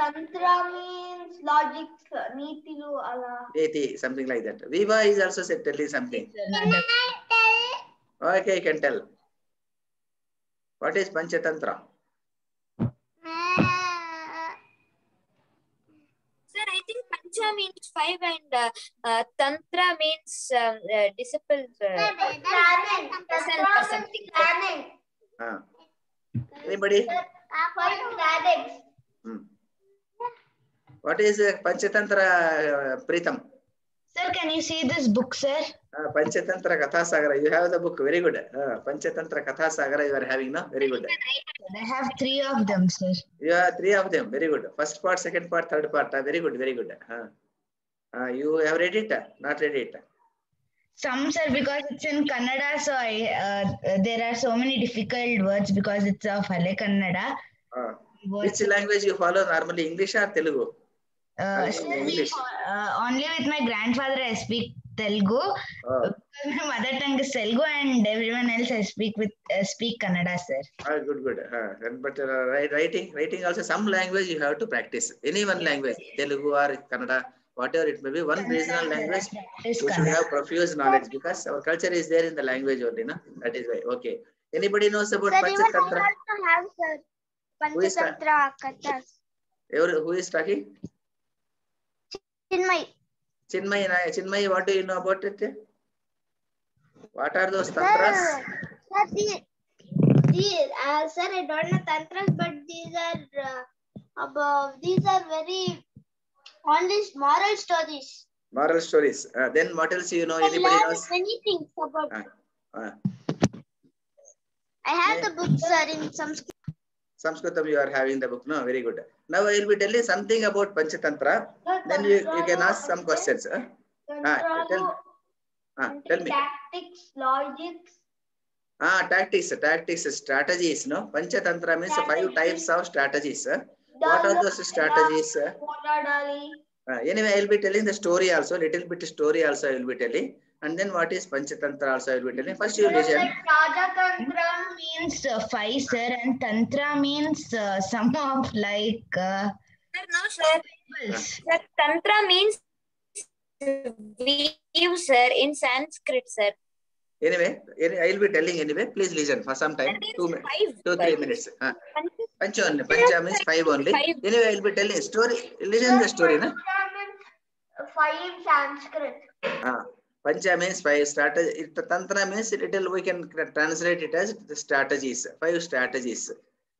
S5: Tantra means logic, Nitilu, Allah.
S1: Niti, something like that. Viva is also said, telling something. Okay, you can tell. What is Panchatantra?
S3: Sir, I think Pancha means 5 and Tantra means disciples. Or something.
S1: Anybody? What is Panchatantra, Pritam?
S9: Sir, can you see this book, sir?
S1: Panchatantra Katha Sagara. You have the book. Very good. Panchatantra Katha Sagara you are having, no? Very good.
S9: I have 3 of them, sir.
S1: You have 3 of them. Very good. First part, second part, third part. Very good. Very good. You have read it? Not read it?
S9: Some, sir, because it's in Kannada, so there are so many difficult words because it's of Hale Kannada.
S1: Which language you follow normally? English or Telugu? English.
S9: Only with my grandfather I speak Telugu. Because my mother tongue is Telugu and everyone else I speak Kannada, sir.
S1: Good. But writing also some language you have to practice. Any one language, Telugu or Kannada, whatever it may be, one regional language, you should have profuse knowledge because our culture is there in the language only, no? That is why. Okay. Anybody knows about Panchatantra?
S4: Panchatantra Kathas.
S1: Who is talking? Chinmay, what do you know about it? What are those tantras?
S4: Sir, I don't know tantras, but these are very only moral stories.
S1: Moral stories. Then what else you know? Anybody knows?
S4: Many things about. I have the book, sir, in Sanskrit.
S1: Sanskritam, you are having the book. No, very good. Now I will be telling something about Panchatantra. Then you can ask some questions. Tell me.
S5: Tactics, logics.
S1: Tactics, strategies. No, Panchatantra means 5 types of strategies. What are those strategies?
S5: Podadali.
S1: Anyway, I will be telling the story also, little bit story also I will be telling. And then what is Panchatantra also I will be telling. First you listen.
S5: Like Rajatantra
S9: means 5, sir, and Tantra means some of like.
S3: Sir, no, sir. Sir, Tantra means weave, sir, in Sanskrit, sir.
S1: Anyway, I will be telling anyway. Please listen for some time. 2-3 minutes. Pancha means 5 only. Anyway, I will be telling story. Listen the story, na?
S5: 5 in Sanskrit.
S1: Pancha means 5 strategy. Tantra means little we can translate it as the strategies. 5 strategies.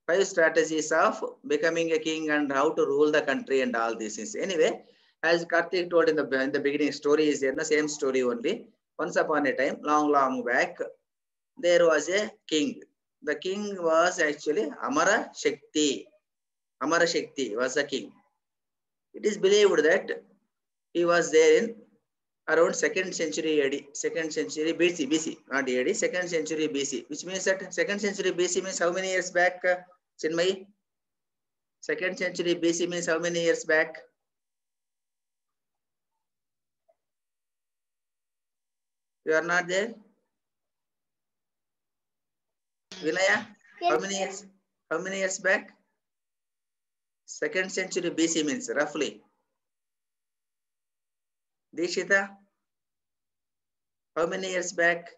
S1: 5 strategies of becoming a king and how to rule the country and all these things. Anyway, as Karthik told in the beginning, story is there, the same story only. Once upon a time, long back, there was a king. The king was actually Amara Shakti. Amara Shakti was the king. It is believed that he was there in around 2nd century AD, 2nd century BC, not AD, 2nd century BC, which means that 2nd century BC means how many years back, Chinmay? 2nd century BC means how many years back? You are not there? Vinaya, how many years? How many years back? 2nd century BC means roughly. Dishita, how many years back?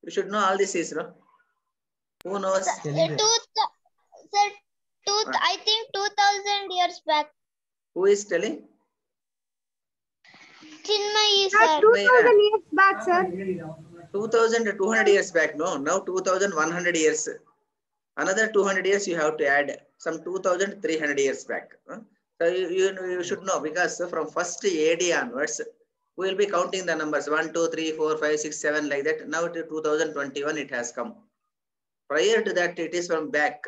S1: You should know all this is, no? Who knows?
S4: I think 2000 years back.
S1: Who is telling?
S4: Chinmay, sir.
S7: 2000 years back, sir.
S1: 2200 years back, no? Now 2100 years. Another 200 years you have to add. Some 2300 years back. So you should know, because from 1st AD onwards, we will be counting the numbers 1, 2, 3, 4, 5, 6, 7 like that. Now to 2021 it has come. Prior to that, it is from back.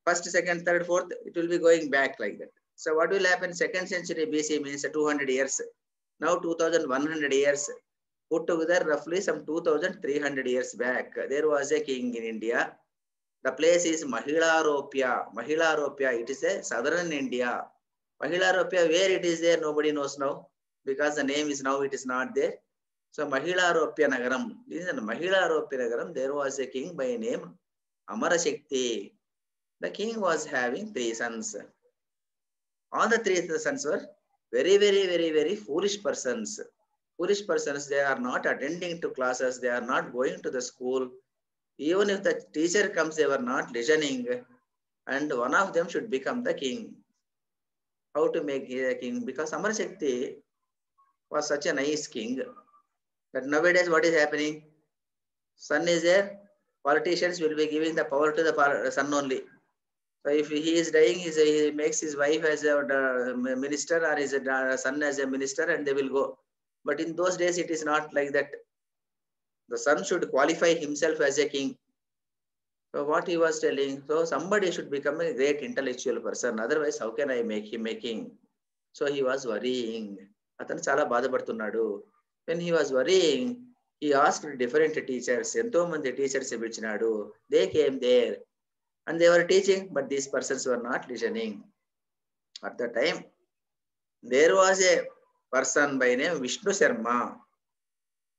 S1: 1st, 2nd, 3rd, 4th, it will be going back like that. So what will happen? 2nd century BC means 200 years. Now 2100 years. Put together roughly some 2300 years back. There was a king in India. The place is Mahilaropya. Mahilaropya, it is a southern India. Mahilaropya, where it is there, nobody knows now. Because the name is now, it is not there. So Mahilaropya Nagaram. This is Mahilaropya Nagaram. There was a king by name Amara Shakti. The king was having 3 sons. All the 3 sons were very foolish persons. Foolish persons, they are not attending to classes. They are not going to the school. Even if the teacher comes, they were not listening. And one of them should become the king. How to make a king? Because Amara Shakti was such a nice king. But nowadays, what is happening? Son is there. Politicians will be giving the power to the son only. So if he is dying, he makes his wife as a minister or his son as a minister, and they will go. But in those days, it is not like that. The son should qualify himself as a king. So what he was telling, so somebody should become a great intellectual person. Otherwise, how can I make him a king? So he was worrying. Atanu chala badapడుతున్నాడు. When he was worrying, he asked different teachers. Ento mandi teachers pilichinadu. They came there and they were teaching, but these persons were not listening. At the time, there was a person by name Vishnu Sharma.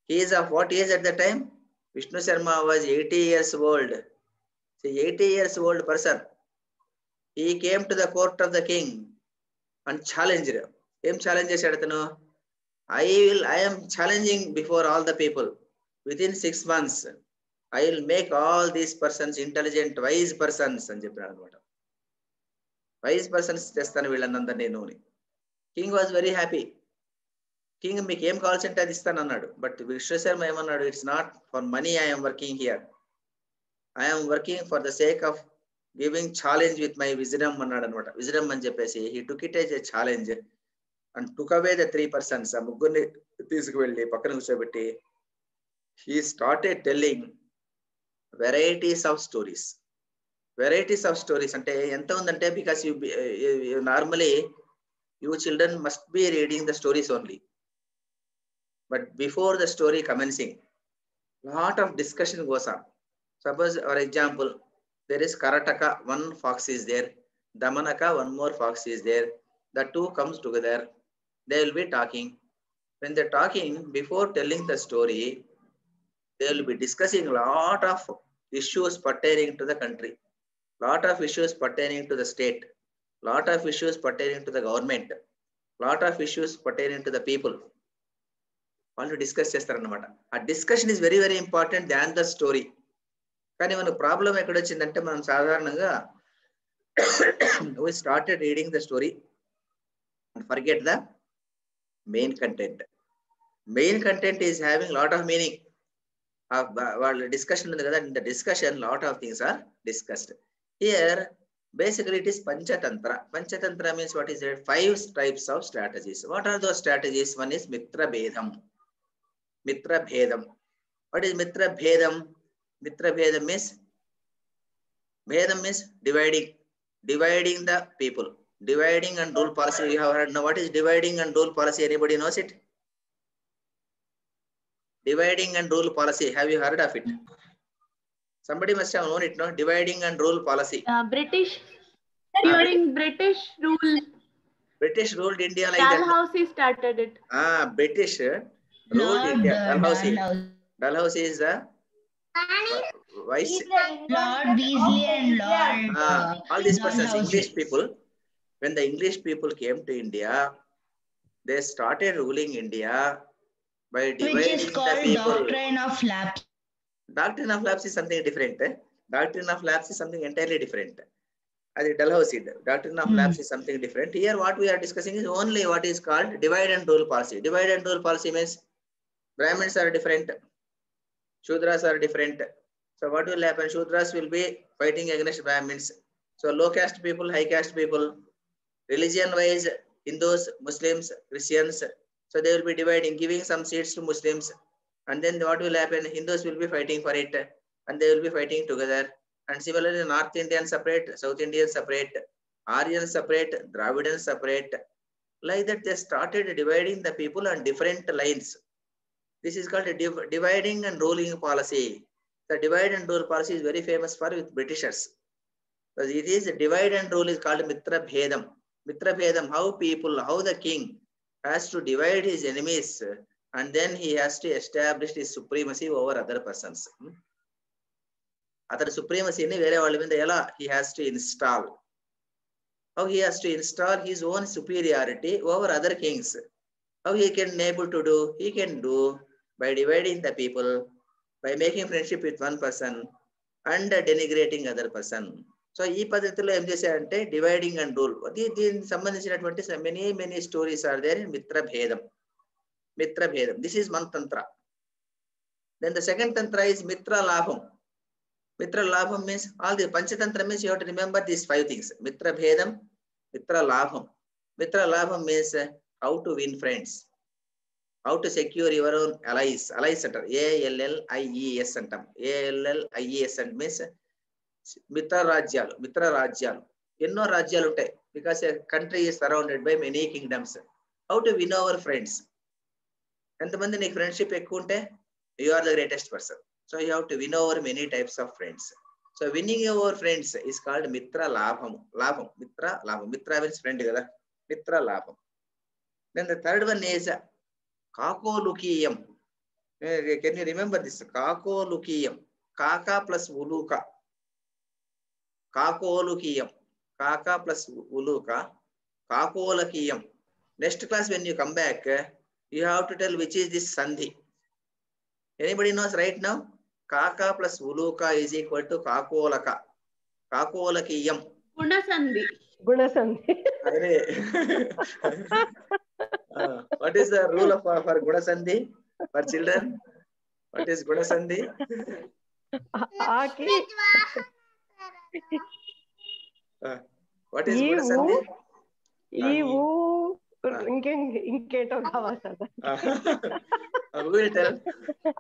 S1: He is of what age at the time? Vishnu Sharma was 80 years old. So 80 years old person. He came to the court of the king and challenged. Him challenges I am challenging before all the people. Within 6 months, I will make all these persons intelligent, wise persons. Wise persons testanu villanandani noni. King was very happy. King became call center istanannadu. But Vishnu Sharma emannadu, it's not for money I am working here. I am working for the sake of giving challenge with my wisdom annadu anamata. Wisdom ani cheppesi he took it as a challenge and took away the 3 persons. Muggurni తీసుకువెళ్ళి పక్కన కూర్చోబెట్టి he started telling varieties of stories. Varieties of stories ante enta undante, because you normally you children must be reading the stories only. But before the story commencing, lot of discussion goes on. Suppose, for example, there is Karataka, one fox is there. Damanaka, one more fox is there. The two comes together. They will be talking. When they're talking, before telling the story, they will be discussing a lot of issues pertaining to the country, lot of issues pertaining to the state, lot of issues pertaining to the government, lot of issues pertaining to the people. వాళ్ళు discuss చేస్తారన్నమాట. ఆ discussion is very very important than the story. కానీ మన problem ఎక్కడ వచ్చిందంటే మనం సాధారణంగా we started reading the story and forget the main content. Main content is having lot of meaning. వాళ్ళ డిస్కషన్ ఉంది కదా, in the discussion lot of things are discussed. Here basically it is Panchatantra. Panchatantra means what is it? 5 types of strategies. What are those strategies? One is Mitra Bhedam. Mitra Bhedam. What is Mitra Bhedam? Mitra Bhedam means dividing the people. Dividing and rule policy. You have heard now. What is dividing and rule policy? Anybody knows it? Dividing and rule policy. Have you heard of it? Somebody must have known it, no? Dividing and rule policy.
S2: British. During British rule.
S1: British ruled India like that.
S2: Dalhousie started it.
S1: British ruled India. Dalhousie is the vice.
S9: Lord Weasley and Lord.
S1: All these persons, English people. When the English people came to India, they started ruling India by dividing
S9: Which is called
S1: the people.
S9: Doctrine of Lapse.
S1: Doctrine of lapse is something different. Doctrine of lapse is something entirely different. As Dalhousie, doctrine of lapse is something different. Here what we are discussing is only what is called divide and rule policy. Divide and rule policy means Brahmins are different, Shudras are different. So what will happen? Shudras will be fighting against Brahmins. So low caste people, high caste people, religion wise, Hindus, Muslims, Christians. So they will be dividing, giving some seats to Muslims. And then what will happen? Hindus will be fighting for it and they will be fighting together. And similarly, North Indians separate, South Indians separate, Aryans separate, Dravidians separate. Like that, they started dividing the people on different lines. This is called a dividing and ruling policy. The divide and rule policy is very famous for with Britishers. Because it is divide and rule is called Mitra Bhedam. Mitra Bhedam, how the king has to divide his enemies and then he has to establish his supremacy over other persons. Other supremacy in he has to install. How he has to install his own superiority over other kings. How he can able to do? He can do by dividing the people, by making friendship with one person and denigrating other person. So, ఈ పద్ధతిలో ఏం చేశారంటే dividing and rule. దీనికి సంబంధించినటువంటి many stories are there in Mitra Bhedam. Mitra Bhedam. This is one tantra. Then the second tantra is Mitra Labham. Mitra Labham means all the Panchatantra means you have to remember these 5 things. Mitra Bhedam, Mitra Labham. Mitra Labham means how to win friends, how to secure your own allies. Allies center ALLIES antam. ALLIES and means Mitra Rajyalu. Enno Rajyalu untai because a country is surrounded by many kingdoms. How to win our friends? ఎంతమంది నీకు friendship ఎక్కువ ఉంటే you are the greatest person. So you have to win over many types of friends. So winning over friends is called Mitra Labham. Mitra Labham. Mitra means friend kada. Mitra Labham. Then the third one is Kakolukiyam. Can you remember this? Kakolukiyam. Kaka plus Uluka. Kakolukiyam. Kaka plus Uluka. Kakolakiyam. Next class when you come back, you have to tell which is this Sandhi. Anybody knows right now? Kaka plus Uluka is equal to Kakolaka. Kakolakiyam.
S2: Gunasandhi.
S1: What is the rule for Gunasandhi for children? What is Gunasandhi? What is Gunasandhi?
S8: ఇంకేంటో కావాలి sir.
S1: Who will tell?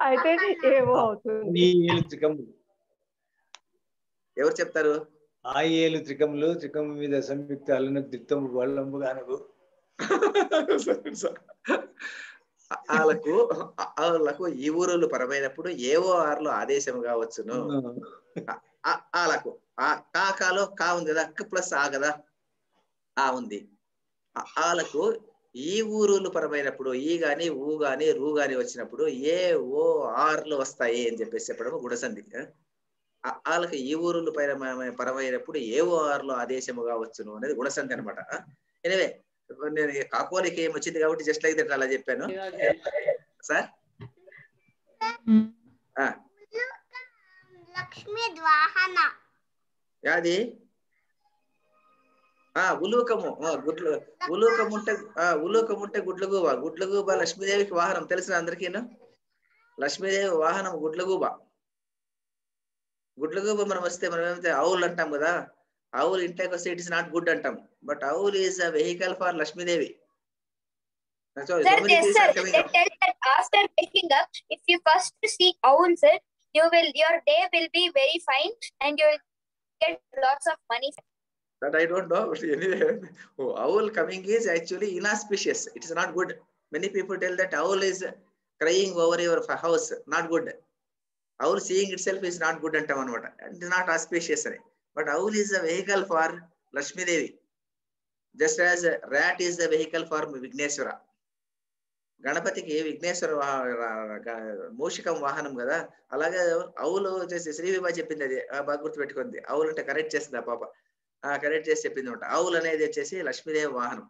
S8: అయితే ఏవో అవుతుంది.
S1: ఎవరు చెప్తారు?
S10: ఆ ఏలు త్రికములు, త్రికము మీద సంయుక్త అలను దిత్తము వాళ్ళంబు గానగు.
S1: వాళ్ళకు ఈ ఊరులు పరమైనప్పుడు ఏవో ఆర్లు ఆదేశం కావచ్చును. ఆలకు ఆ కాకాలో కా ఉంది కదా, క్ ప్లస్ ఆ కదా, ఆ ఉంది. ఆలకు ఈ ఊరులు పరమైనప్పుడు ఈ గాని ఊ గాని రూ గాని వచ్చినప్పుడు ఏ ఓ ఆర్లు వస్తాయి అని చెప్పేసి చెప్పడం గుణసంధి. ఆలకు ఈ ఊరులు పరమైనప్పుడు ఏ ఓ ఆర్లు ఆదేశముగా వచ్చును అనేది గుణసంధి అనమాట. ఎనివే నేను కాకోలికి ఏం వచ్చింది కాబట్టి జస్ట్ లైక్ దట్ అలా చెప్పాను సార్.
S5: లక్ష్మీ వాహన
S1: యాది ఉలూకము గుడ్లు ఉలూకం ఉంటే గుడ్లగూబ. గుడ్లగూబ లక్ష్మీదేవికి వాహనం తెలిసిన అందరికీను. లక్ష్మీదేవి వాహనం గుడ్లగూబ. గుడ్లగూబ మనం వస్తే మనం ఏమైతే ఆవులు అంటాం కదా, ఆవులు ఇంట్లోకి వస్తే ఇట్ ఇస్ నాట్ గుడ్ అంటాం, but ఆవుల్ is a vehicle for Lakshmidevi. So
S3: Sir,
S1: many
S3: yes,
S1: things
S3: sir.
S1: are coming
S3: They
S1: up.
S3: tell that after waking up, if you first see owl, sir, your day will be very fine and you will get lots of money.
S1: That I don't know. Anyway, owl coming is actually inauspicious. It is not good. Many people tell that owl is crying over your house. Not good. Owl seeing itself is not good antam anamata. It is not auspicious. But owl is a vehicle for Lakshmi Devi. Just as rat is the vehicle for Vigneshwara. గణపతికి విఘ్నేశ్వర మూషికం వాహనం కదా, అలాగే ఆవులు వచ్చేసి శ్రీవిభా చెప్పింది, అది బాగా గుర్తు పెట్టుకుంది. ఆవులు అంటే కరెక్ట్ చేసింది ఆ పాప, కరెక్ట్ చేసి చెప్పింది అనమాట. ఆవులు అనేది వచ్చేసి లక్ష్మీదేవి వాహనం.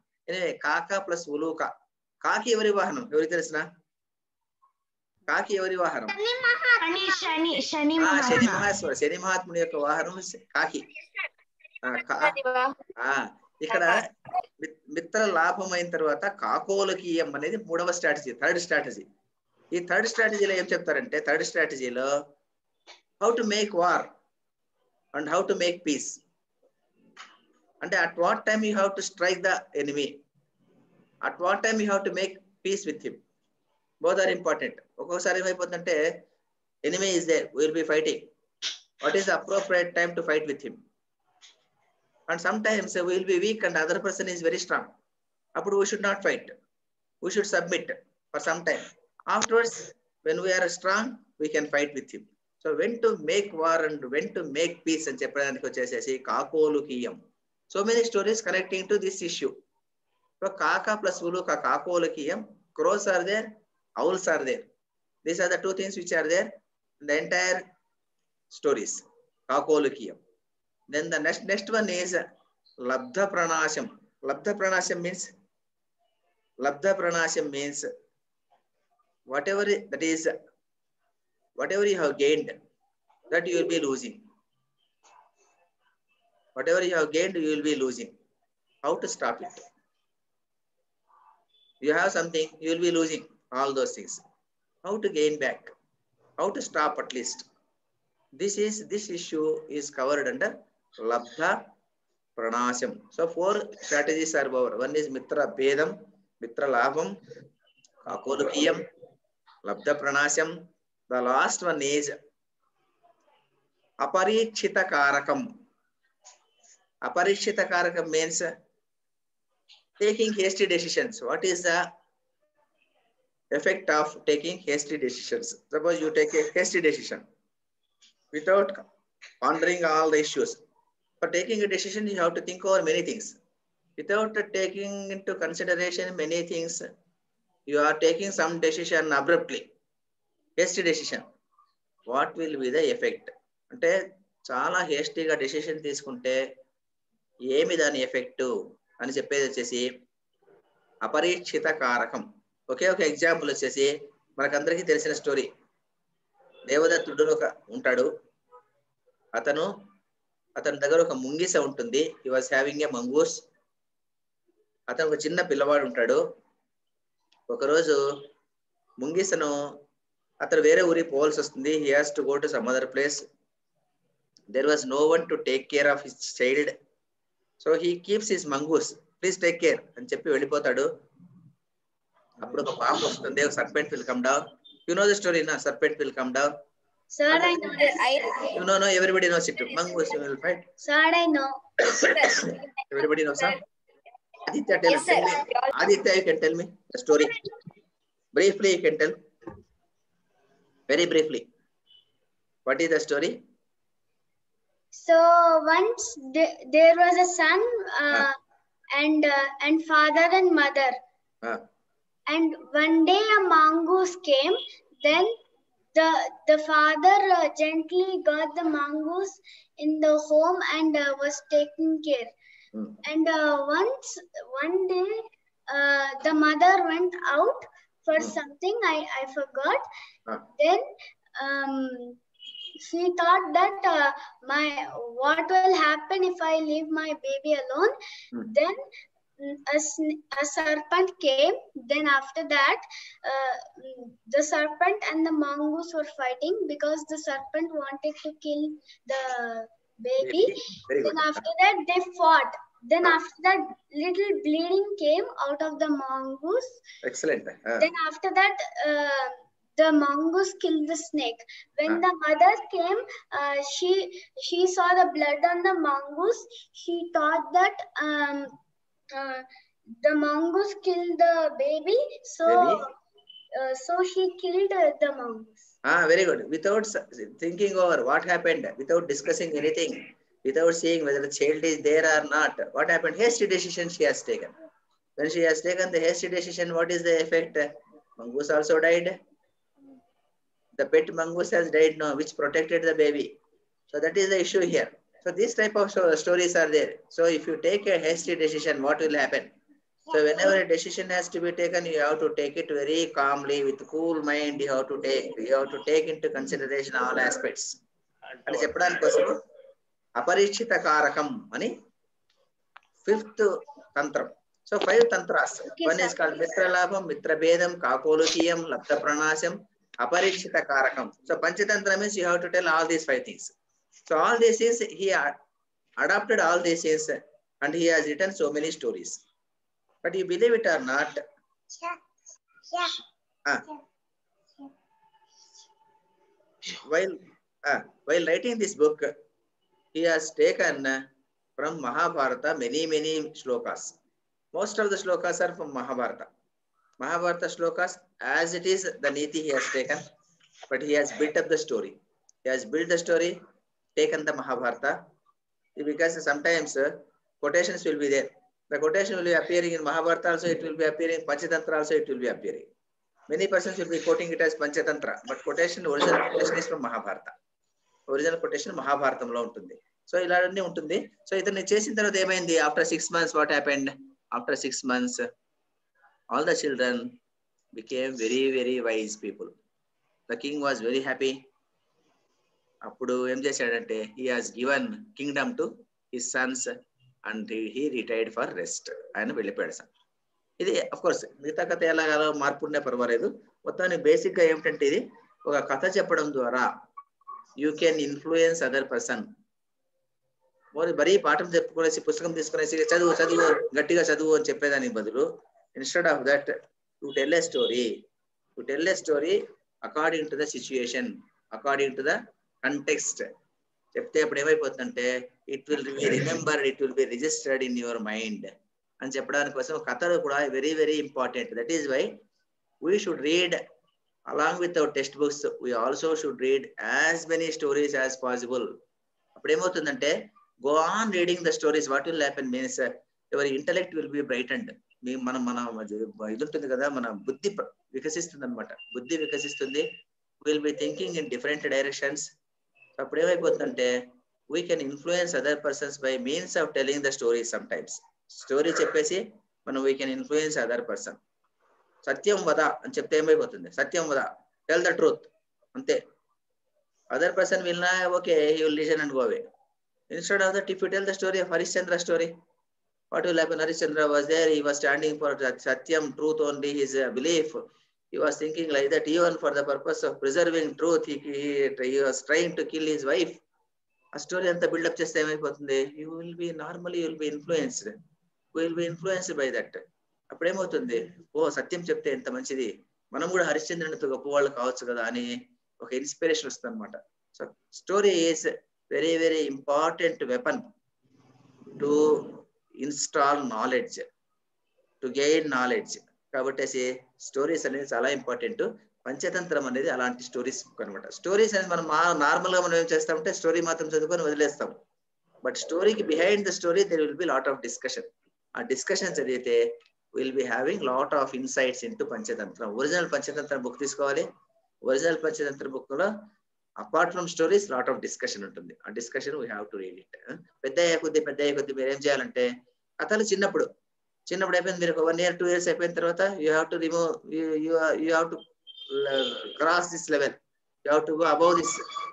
S1: కాక ప్లస్ ఉలూక. కాకి ఎవరి వాహనం ఎవరికి తెలిసిన? కాకి ఎవరి వాహనం? శని మహాత్ముడు. శని మహాత్ముడి యొక్క వాహనం కాకి. ఇక్కడ మిత్ర లాభం అయిన తర్వాత కాకోలకీయం అనేది మూడవ స్ట్రాటజీ, థర్డ్ స్ట్రాటజీ. ఈ థర్డ్ స్ట్రాటజీలో ఏం చెప్తారంటే, థర్డ్ స్ట్రాటజీలో how to make war and how to make peace. అంటే at what time you have to strike the enemy, at what time you have to make peace with him. Both are important. ఒక్కొక్కసారి ఏమైపోతుందంటే enemy is there, will be fighting, what is the appropriate time to fight with him. And sometimes we will be weak and the other person is very strong. Appudu we should not fight. We should submit for some time. Afterwards, when we are strong, we can fight with him. So when to make war and when to make peace and చెప్పడానికి వచ్చేసేసి కాకోలుకీయం. So many stories connecting to this issue. So kaka plus uluka, kakolukiyam. Crows are there, owls are there. These are the two things which are there in the entire stories. Kakolukiyam. Then the next one is labdha pranasham. Labdha pranasham means whatever that is, whatever you have gained, that you will be losing. Whatever you have gained, you will be losing. How to stop it? You have something, you will be losing all those things. How to gain back? How to stop at least? This issue is covered under Labdha Pranasham. So 4 strategies are over. One is Mitra Bedam, Mitra Labham, Kakolukiyam, Labdha Pranasham. The last one is Aparikshita Karakam. Aparikshita Karakam means taking hasty decisions. What is the effect of taking hasty decisions? Suppose you take a hasty decision without pondering all the issues. For taking a decision, you have to think over many things. Without taking into consideration many things, you are taking some decision abruptly. Hasty decision. What will be the effect? అంటే చాలా హేస్టీగా decision తీసుకుంటే ఏమి దాని effect అని చెప్పేది వచ్చేసి అపరీక్షిత కారకం. ఒకే ఒక ఎగ్జాంపుల్ వచ్చేసి మనకందరికీ తెలిసిన స్టోరీ. దేవదత్తుడు ఉంటాడు. అతని దగ్గర ఒక ముంగిస ఉంటుంది. He was having a mongoose. అతను ఒక చిన్న పిల్లవాడు ఉంటాడు. ఒకరోజు ముంగిసను అతను వేరే ఊరికి పోవాల్సి వస్తుంది. He has to go to some other place. There was no one to take care of his child. So he keeps his mongoose. Please take care అని చెప్పి వెళ్ళిపోతాడు. అప్పుడు ఒక పాప వస్తుంది. ఒక serpent will come down. You know the story నా? Serpent will come down.
S3: Sir, I know.
S1: You know, everybody knows it. Mongoose will fight.
S3: Sir, I know.
S1: Everybody knows, huh? Aditya, tell me. Aditya, you can tell me the story. Briefly, you can tell. Very briefly. What is the story?
S4: So once there was a son and father and mother. And one day a mongoose came. Then the father gently got the mongoose in the home and was taking care. And one day the mother went out for something. I forgot. Then she thought that what will happen if I leave my baby alone. Then a serpent came. Then after that the serpent and the mongoose were fighting because the serpent wanted to kill the baby. Then after that they fought. Then after that little bleeding came out of the mongoose.
S1: Excellent.
S4: Then after that the mongoose killed the snake. When the mother came, she saw the blood on the mongoose. She thought that the mongoose killed the baby, so she killed the mongoose.
S1: Very good. Without thinking over what happened, without discussing anything, without seeing whether the child is there or not, what happened? Hasty decision she has taken. When she has taken the hasty decision, what is the effect? Mongoose also died. The pet mongoose has died now, which protected the baby. So that is the issue here. So these type of stories are there. So if you take a hasty decision, what will happen? So whenever a decision has to be taken, you have to take it very calmly with cool mind. You have to take into consideration all aspects. And చెప్పడానికి కోసం అపరిచిత కారకం అని 5th తంత్రం. So 5 tantras. One is called mitralabham, mitrabedam, kakolukiyam, lapta pranasam, aparikshita karakam. So Panchatantra means you have to tell all these 5 things. So all this is, he adopted all these things and he has written so many stories. But you believe it or not, while writing this book, he has taken from Mahabharata many shlokas. Most of the shlokas are from Mahabharata. Mahabharata shlokas, as it is, the Niti he has taken, but he has built up the story. He has built the story, taken the Mahabharata, because sometimes quotations will be there. The quotation will be appearing in Mahabharata also, it will be appearing in Panchatantra also, it will be appearing. Many persons will be quoting it as Panchatantra, but original quotation is from Mahabharata. Original quotation Mahabharatamlo ఉంటుంది. So ఇలానే ఉంటుంది. So ఇతన్ని చేసిన తర్వాత ఏమైంది? After 6 months, what happened? After 6 months, all the children became very wise people. The king was very happy. అప్పుడు ఏం చేశాడంటే, he has given kingdom to his sons and he retired for rest. ఆయన వెళ్ళిపోయాడు sir. ఇది of course మిగతా కథ ఎలాగో మార్పు ఉండే పర్వాలేదు. మొత్తాన్ని బేసిక్ గా ఏమిటంటే, ఇది ఒక కథ చెప్పడం ద్వారా you can influence other person. మరీ పాఠం చెప్పుకునేసి పుస్తకం తీసుకునేసి చదువు గట్టిగా చదువు అని చెప్పేదానికి బదులు, instead of that to tell a story according to the situation, according to the context చెప్తే అప్పుడు ఏమైపోతుందంటే, it will be remembered, it will be registered in your mind అని చెప్పడానికి కోసం కథలు కూడా very important. That is why we should read along with our textbooks. We also should read as many stories as possible. అప్పుడు ఏమవుతుందంటే, go on reading the stories. What will happen means your intellect will be brightened. మన ఇది ఉంటుంది కదా, మన బుద్ధి వికసిస్తుంది అనమాట. బుద్ధి వికసిస్తుంది. Will be thinking in different directions. అప్పుడు ఏమైపోతుందంటే, we can influence other persons by means of telling the stories. Sometimes story చెప్పేసి మనం we can influence other person. సత్యం వద అని చెప్తే ఏమైపోతుంది? సత్యం వద, టెల్ ద ట్రూత్, అంతే. అదర్ పర్సన్ విల్ నా okay, he will listen and go away. Instead of that, if you tell the story of Harishchandra story, what will happen? Harishchandra was there, he was standing for satyam, truth only, his belief. He was thinking like that, even for the purpose of preserving truth, he was trying to kill his wife. A story anta build up cheste emayipotundi, you will be influenced. We will be influenced by that. అప్పుడు ఏమవుతుంది, ఓ సత్యం చెప్తే ఎంత మంచిది, మనం కూడా హరిశ్చంద్రునితో గొప్పవాళ్ళు కావచ్చు కదా అని ఒక ఇన్స్పిరేషన్ వస్తుంది అనమాట. So story is very important weapon to install knowledge, to gain knowledge. కాబట్టి స్టోరీస్ అనేది చాలా ఇంపార్టెంట్. పంచతంత్రం అనేది అలాంటి స్టోరీస్ బుక్ అనమాట. స్టోరీస్ అనేది మనం నార్మల్ గా మనం ఏం చేస్తామంటే స్టోరీ మాత్రం చదువుకొని వదిలేస్తాం. బట్ స్టోరీకి behind the story there will be lot of discussion. ఆ డిస్కషన్ చదివితే will be having lot of insights into Panchatantra. Original Panchatantra book తీసుకోవాలి. ఒరిజినల్ పంచతంత్ర బుక్ లో apart from stories lot of discussion ఉంటుంది. ఆ discussion we have to read it. పెద్ద అయ్యే కొద్ది మీరు ఏం చేయాలంటే కథలు చిన్నప్పుడు అయిపోయింది, మీరు 1 year 2 years అయిపోయిన తర్వాత you have to remove, you have to cross this level, you have to go above this,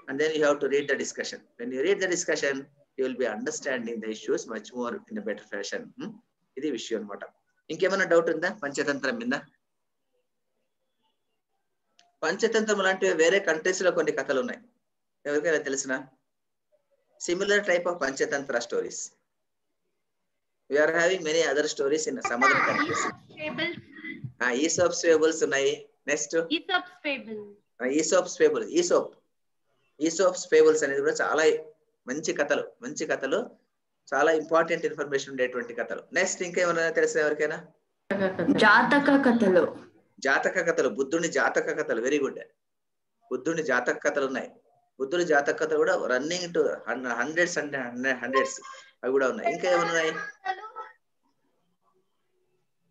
S1: and then you have to read the discussion. When you read the discussion, you will be understanding the issues much more in a better fashion. ఇది విషయం అన్నమాట. ఇంకేమైనా doubt ఉందా పంచతంత్రం మీద? పంచతంత్రం లాంటివి వేరే countries లో కొన్ని కథలు ఉన్నాయి, ఎవరికైనా తెలిసిన? Similar type of Panchatantra stories. We are having many other stories in some other countries. Aesop's fables ఉన్నాయి. నెక్స్ట్ ఈసోప్స్ ఫేబుల్స్ అనేది కూడా చాలా మంచి కథలు, చాలా ఇంపార్టెంట్ ఇన్ఫర్మేషన్ ఉండేటువంటి కథలు. నెక్స్ట్ ఇంకేమైనా తెలుసా ఎవరికైనా? జాతక కథలు, బుద్ధుని జాతక కథలు. Very good. బుద్ధుని జాతక కథలు ఉన్నాయి. బుద్ధుని జాతక కథలు కూడా రన్నింగ్ టు హండ్రెడ్స్ అవి కూడా ఉన్నాయి. ఇంకా ఏమైనా ఉన్నాయి?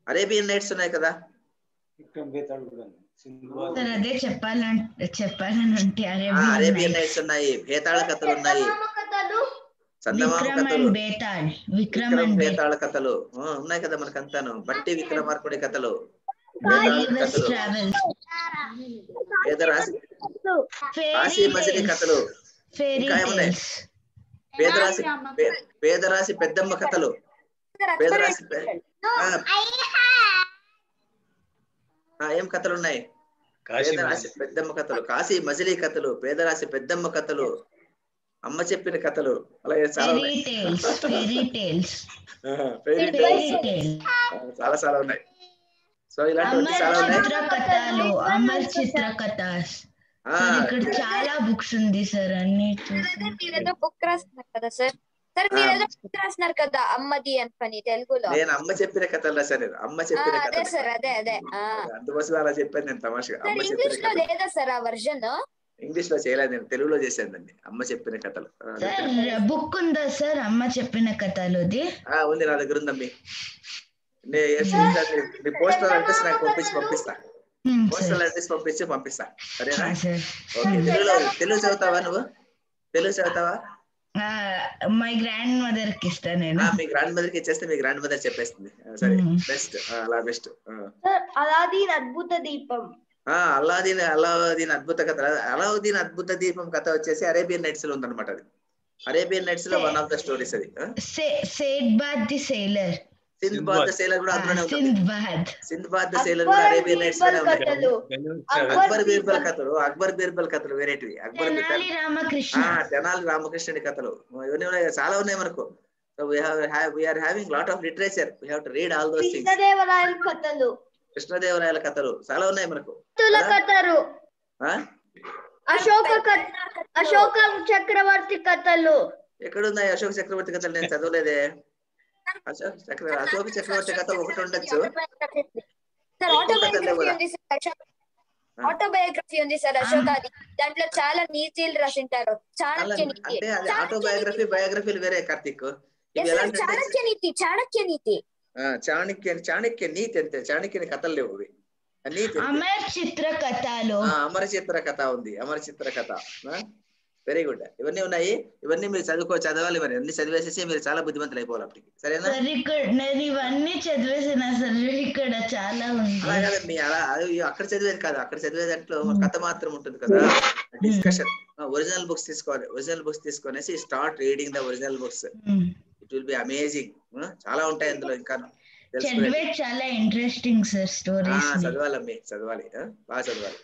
S1: అరేబియన్ నైట్స్ ఉన్నాయి కదా.
S9: అదే చెప్పాలంటే
S1: అరేబియన్ నైట్స్ ఉన్నాయి, భేతాళ కథలు ఉన్నాయి, చందమామ కథలు, విక్రమ్ భేతాళ కథలు ఉన్నాయి కదా మనకంతాను. బట్టి విక్రమార్కుడి కథలు, కాశీ మజిలీ కథలు, ఇంకా ఏమున్నాయి? పేదరాశి పెద్దమ్మ కథలు, ఏం కథలు ఉన్నాయి? పేదరాశి పెద్దమ్మ కథలు, కాశీ మజిలీ కథలు, పేదరాశి పెద్దమ్మ కథలు, అమ్మ చెప్పిన కథలు, అలాగే చాలా చాలా ఉన్నాయి. సో ఇలాంటి చాలా ఉన్నాయి.
S9: చాలా బుక్స్ ఉంది సార్. అన్ని
S3: బుక్ రాస్తున్నారు కదా సార్. సార్ మీరు ఏదో బుక్ రాస్తున్నారు కదా అమ్మది అని పని తెలుగులో.
S1: నేను అమ్మ చెప్పిన కథలు రాశాను. అమ్మ చెప్పిన
S3: అదే సార్, అదే
S1: అందుకోసం అలా చెప్పాను నేను తమాషగా.
S3: ఇంగ్లీష్ లో లేదా సార్ ఆ వర్జన్?
S1: ఇంగ్లీష్ లో చేయలేదు, నేను తెలుగులో చేశానండి. అమ్మ చెప్పిన కథలు.
S9: బుక్ ఉందా సార్ అమ్మ చెప్పిన కథలు?
S1: ఉంది, నా దగ్గర ఉందమ్మి. పోస్టల్ అడ్రస్ నాకు పంపిస్తా. పోస్టల్ అడ్రస్ పంపిస్తా. సరేనా? ఓకే. తెలుగు చదువుతావా నువ్వు? తెలుగు చదువుతావా?
S9: మై గ్రాండ్ మదర్ కి ఇస్తా నేను.
S1: మీ గ్రాండ్ మదర్ కి ఇచ్చేస్తే మీ గ్రాండ్ మదర్ చెప్పేస్తుంది. సరే, బెస్ట్. అలా బెస్ట్.
S5: అలాదీన్ అద్భుత దీపం.
S1: అలావుద్దీన్ అద్భుత కథ. అలావుద్దీన్ అద్భుత దీపం కథ వచ్చేసి అరేబియన్ నైట్స్ లో ఉందన్నమాట. అది అరేబియన్ నైట్స్ లో వన్ ఆఫ్ ద స్టోరీస్. అది
S9: సింద్బాద్ ది సేలర్.
S1: సింద్బాద్ ద సేలర్ కూడా అందులోనే ఉంది. సింద్బాద్ ద సేలర్ కూడా అరేబియన్ నైట్స్ లోనే ఉన్నాయి. అక్బర్ బీర్బల్ కథలు వేరేటివి. తెనాలి రామకృష్ణుడి కథలు ఇవన్నీ ఉన్నాయి, చాలా ఉన్నాయి మనకు. So we are having lot of literature. We have to read all those things. కృష్ణదేవరాయల కథలు చాలా ఉన్నాయి మనకు.
S5: అశోక చక్రవర్తి కథలు
S1: ఎక్కడున్నాయి? అశోక చక్రవర్తి కథలు నేను చదవలేదే. అశోక చక్రవర్తి కథ ఒకటి ఉండొచ్చు.
S3: ఆటోబయోగ్రఫీ ఉంది సార్ అశోకాది. దాంట్లో చాలా నీతులు రాసింటారు. చాణక్య నీతి.
S1: అంటే ఆటోబయోగ్రఫీ బయోగ్రఫీలు వేరే కార్తిక్.
S3: చాణక్య నీతి
S1: చాణక్య నీతి అంతే. చాణక్యుని కథలు లేవు అవి.
S9: అమర చిత్ర
S1: కథ ఉంది. అమర చిత్ర కథ వెరీ గుడ్. ఇవన్నీ ఉన్నాయి. ఇవన్నీ మీరు చదవాలి. మరి అన్ని చదివేసేసి మీరు చాలా బుద్ధిమంతులు అయిపోవాలి అప్పటికి. సరేనా?
S9: నేను ఇవన్నీ చదివేసిన సార్. ఇక్కడ చాలా ఉంది.
S1: అలా కాదండి, అలా అక్కడ చదివేది కాదు. అక్కడ చదివే దాంట్లో కథ మాత్రం ఉంటుంది కదా. డిస్కషన్. ఒరిజినల్ బుక్స్ తీసుకోవాలి. ఒరిజినల్ బుక్స్ తీసుకొనేసి start reading the original books. It will be amazing. చాలా ఉంటాయి అందులో. ఇంకా
S9: చాలా ఇంట్రెస్టింగ్ సార్ స్టోరీస్.
S1: చదవాలమ్మి, చదవాలి, బాగా చదవాలి.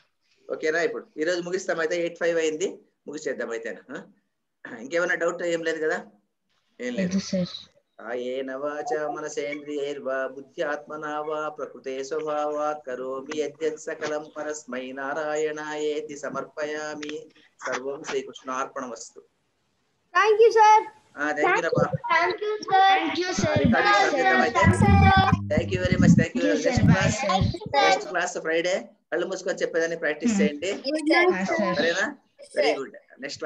S1: ఓకేనా? ఇప్పుడు ఈ రోజు ముగిస్తాం. అయితే 8:05 అయింది, ముగిసేద్దాం అయితే. ఇంకేమైనా డౌట్ ఏం లేదు కదా? ఏం లేదు. కాయేన వాచా మనసేంద్రియైర్వా బుద్ధ్యాత్మనా వా ప్రకృతే స్వభావాత్ కరోమి యద్యత్ సకలం పరస్మై నారాయణాయేతి సమర్పయామి. సర్వం శ్రీకృష్ణార్పణమస్తు.
S5: Thank you sir.
S1: Thank you, Rapa.
S5: Thank you, sir.
S1: Thank you very much. Thank you. Next class Friday కళ్ళు మూసుకొని చెప్పేదాన్ని ప్రాక్టీస్ చేయండి. సరేనా? Very good. నెక్స్ట్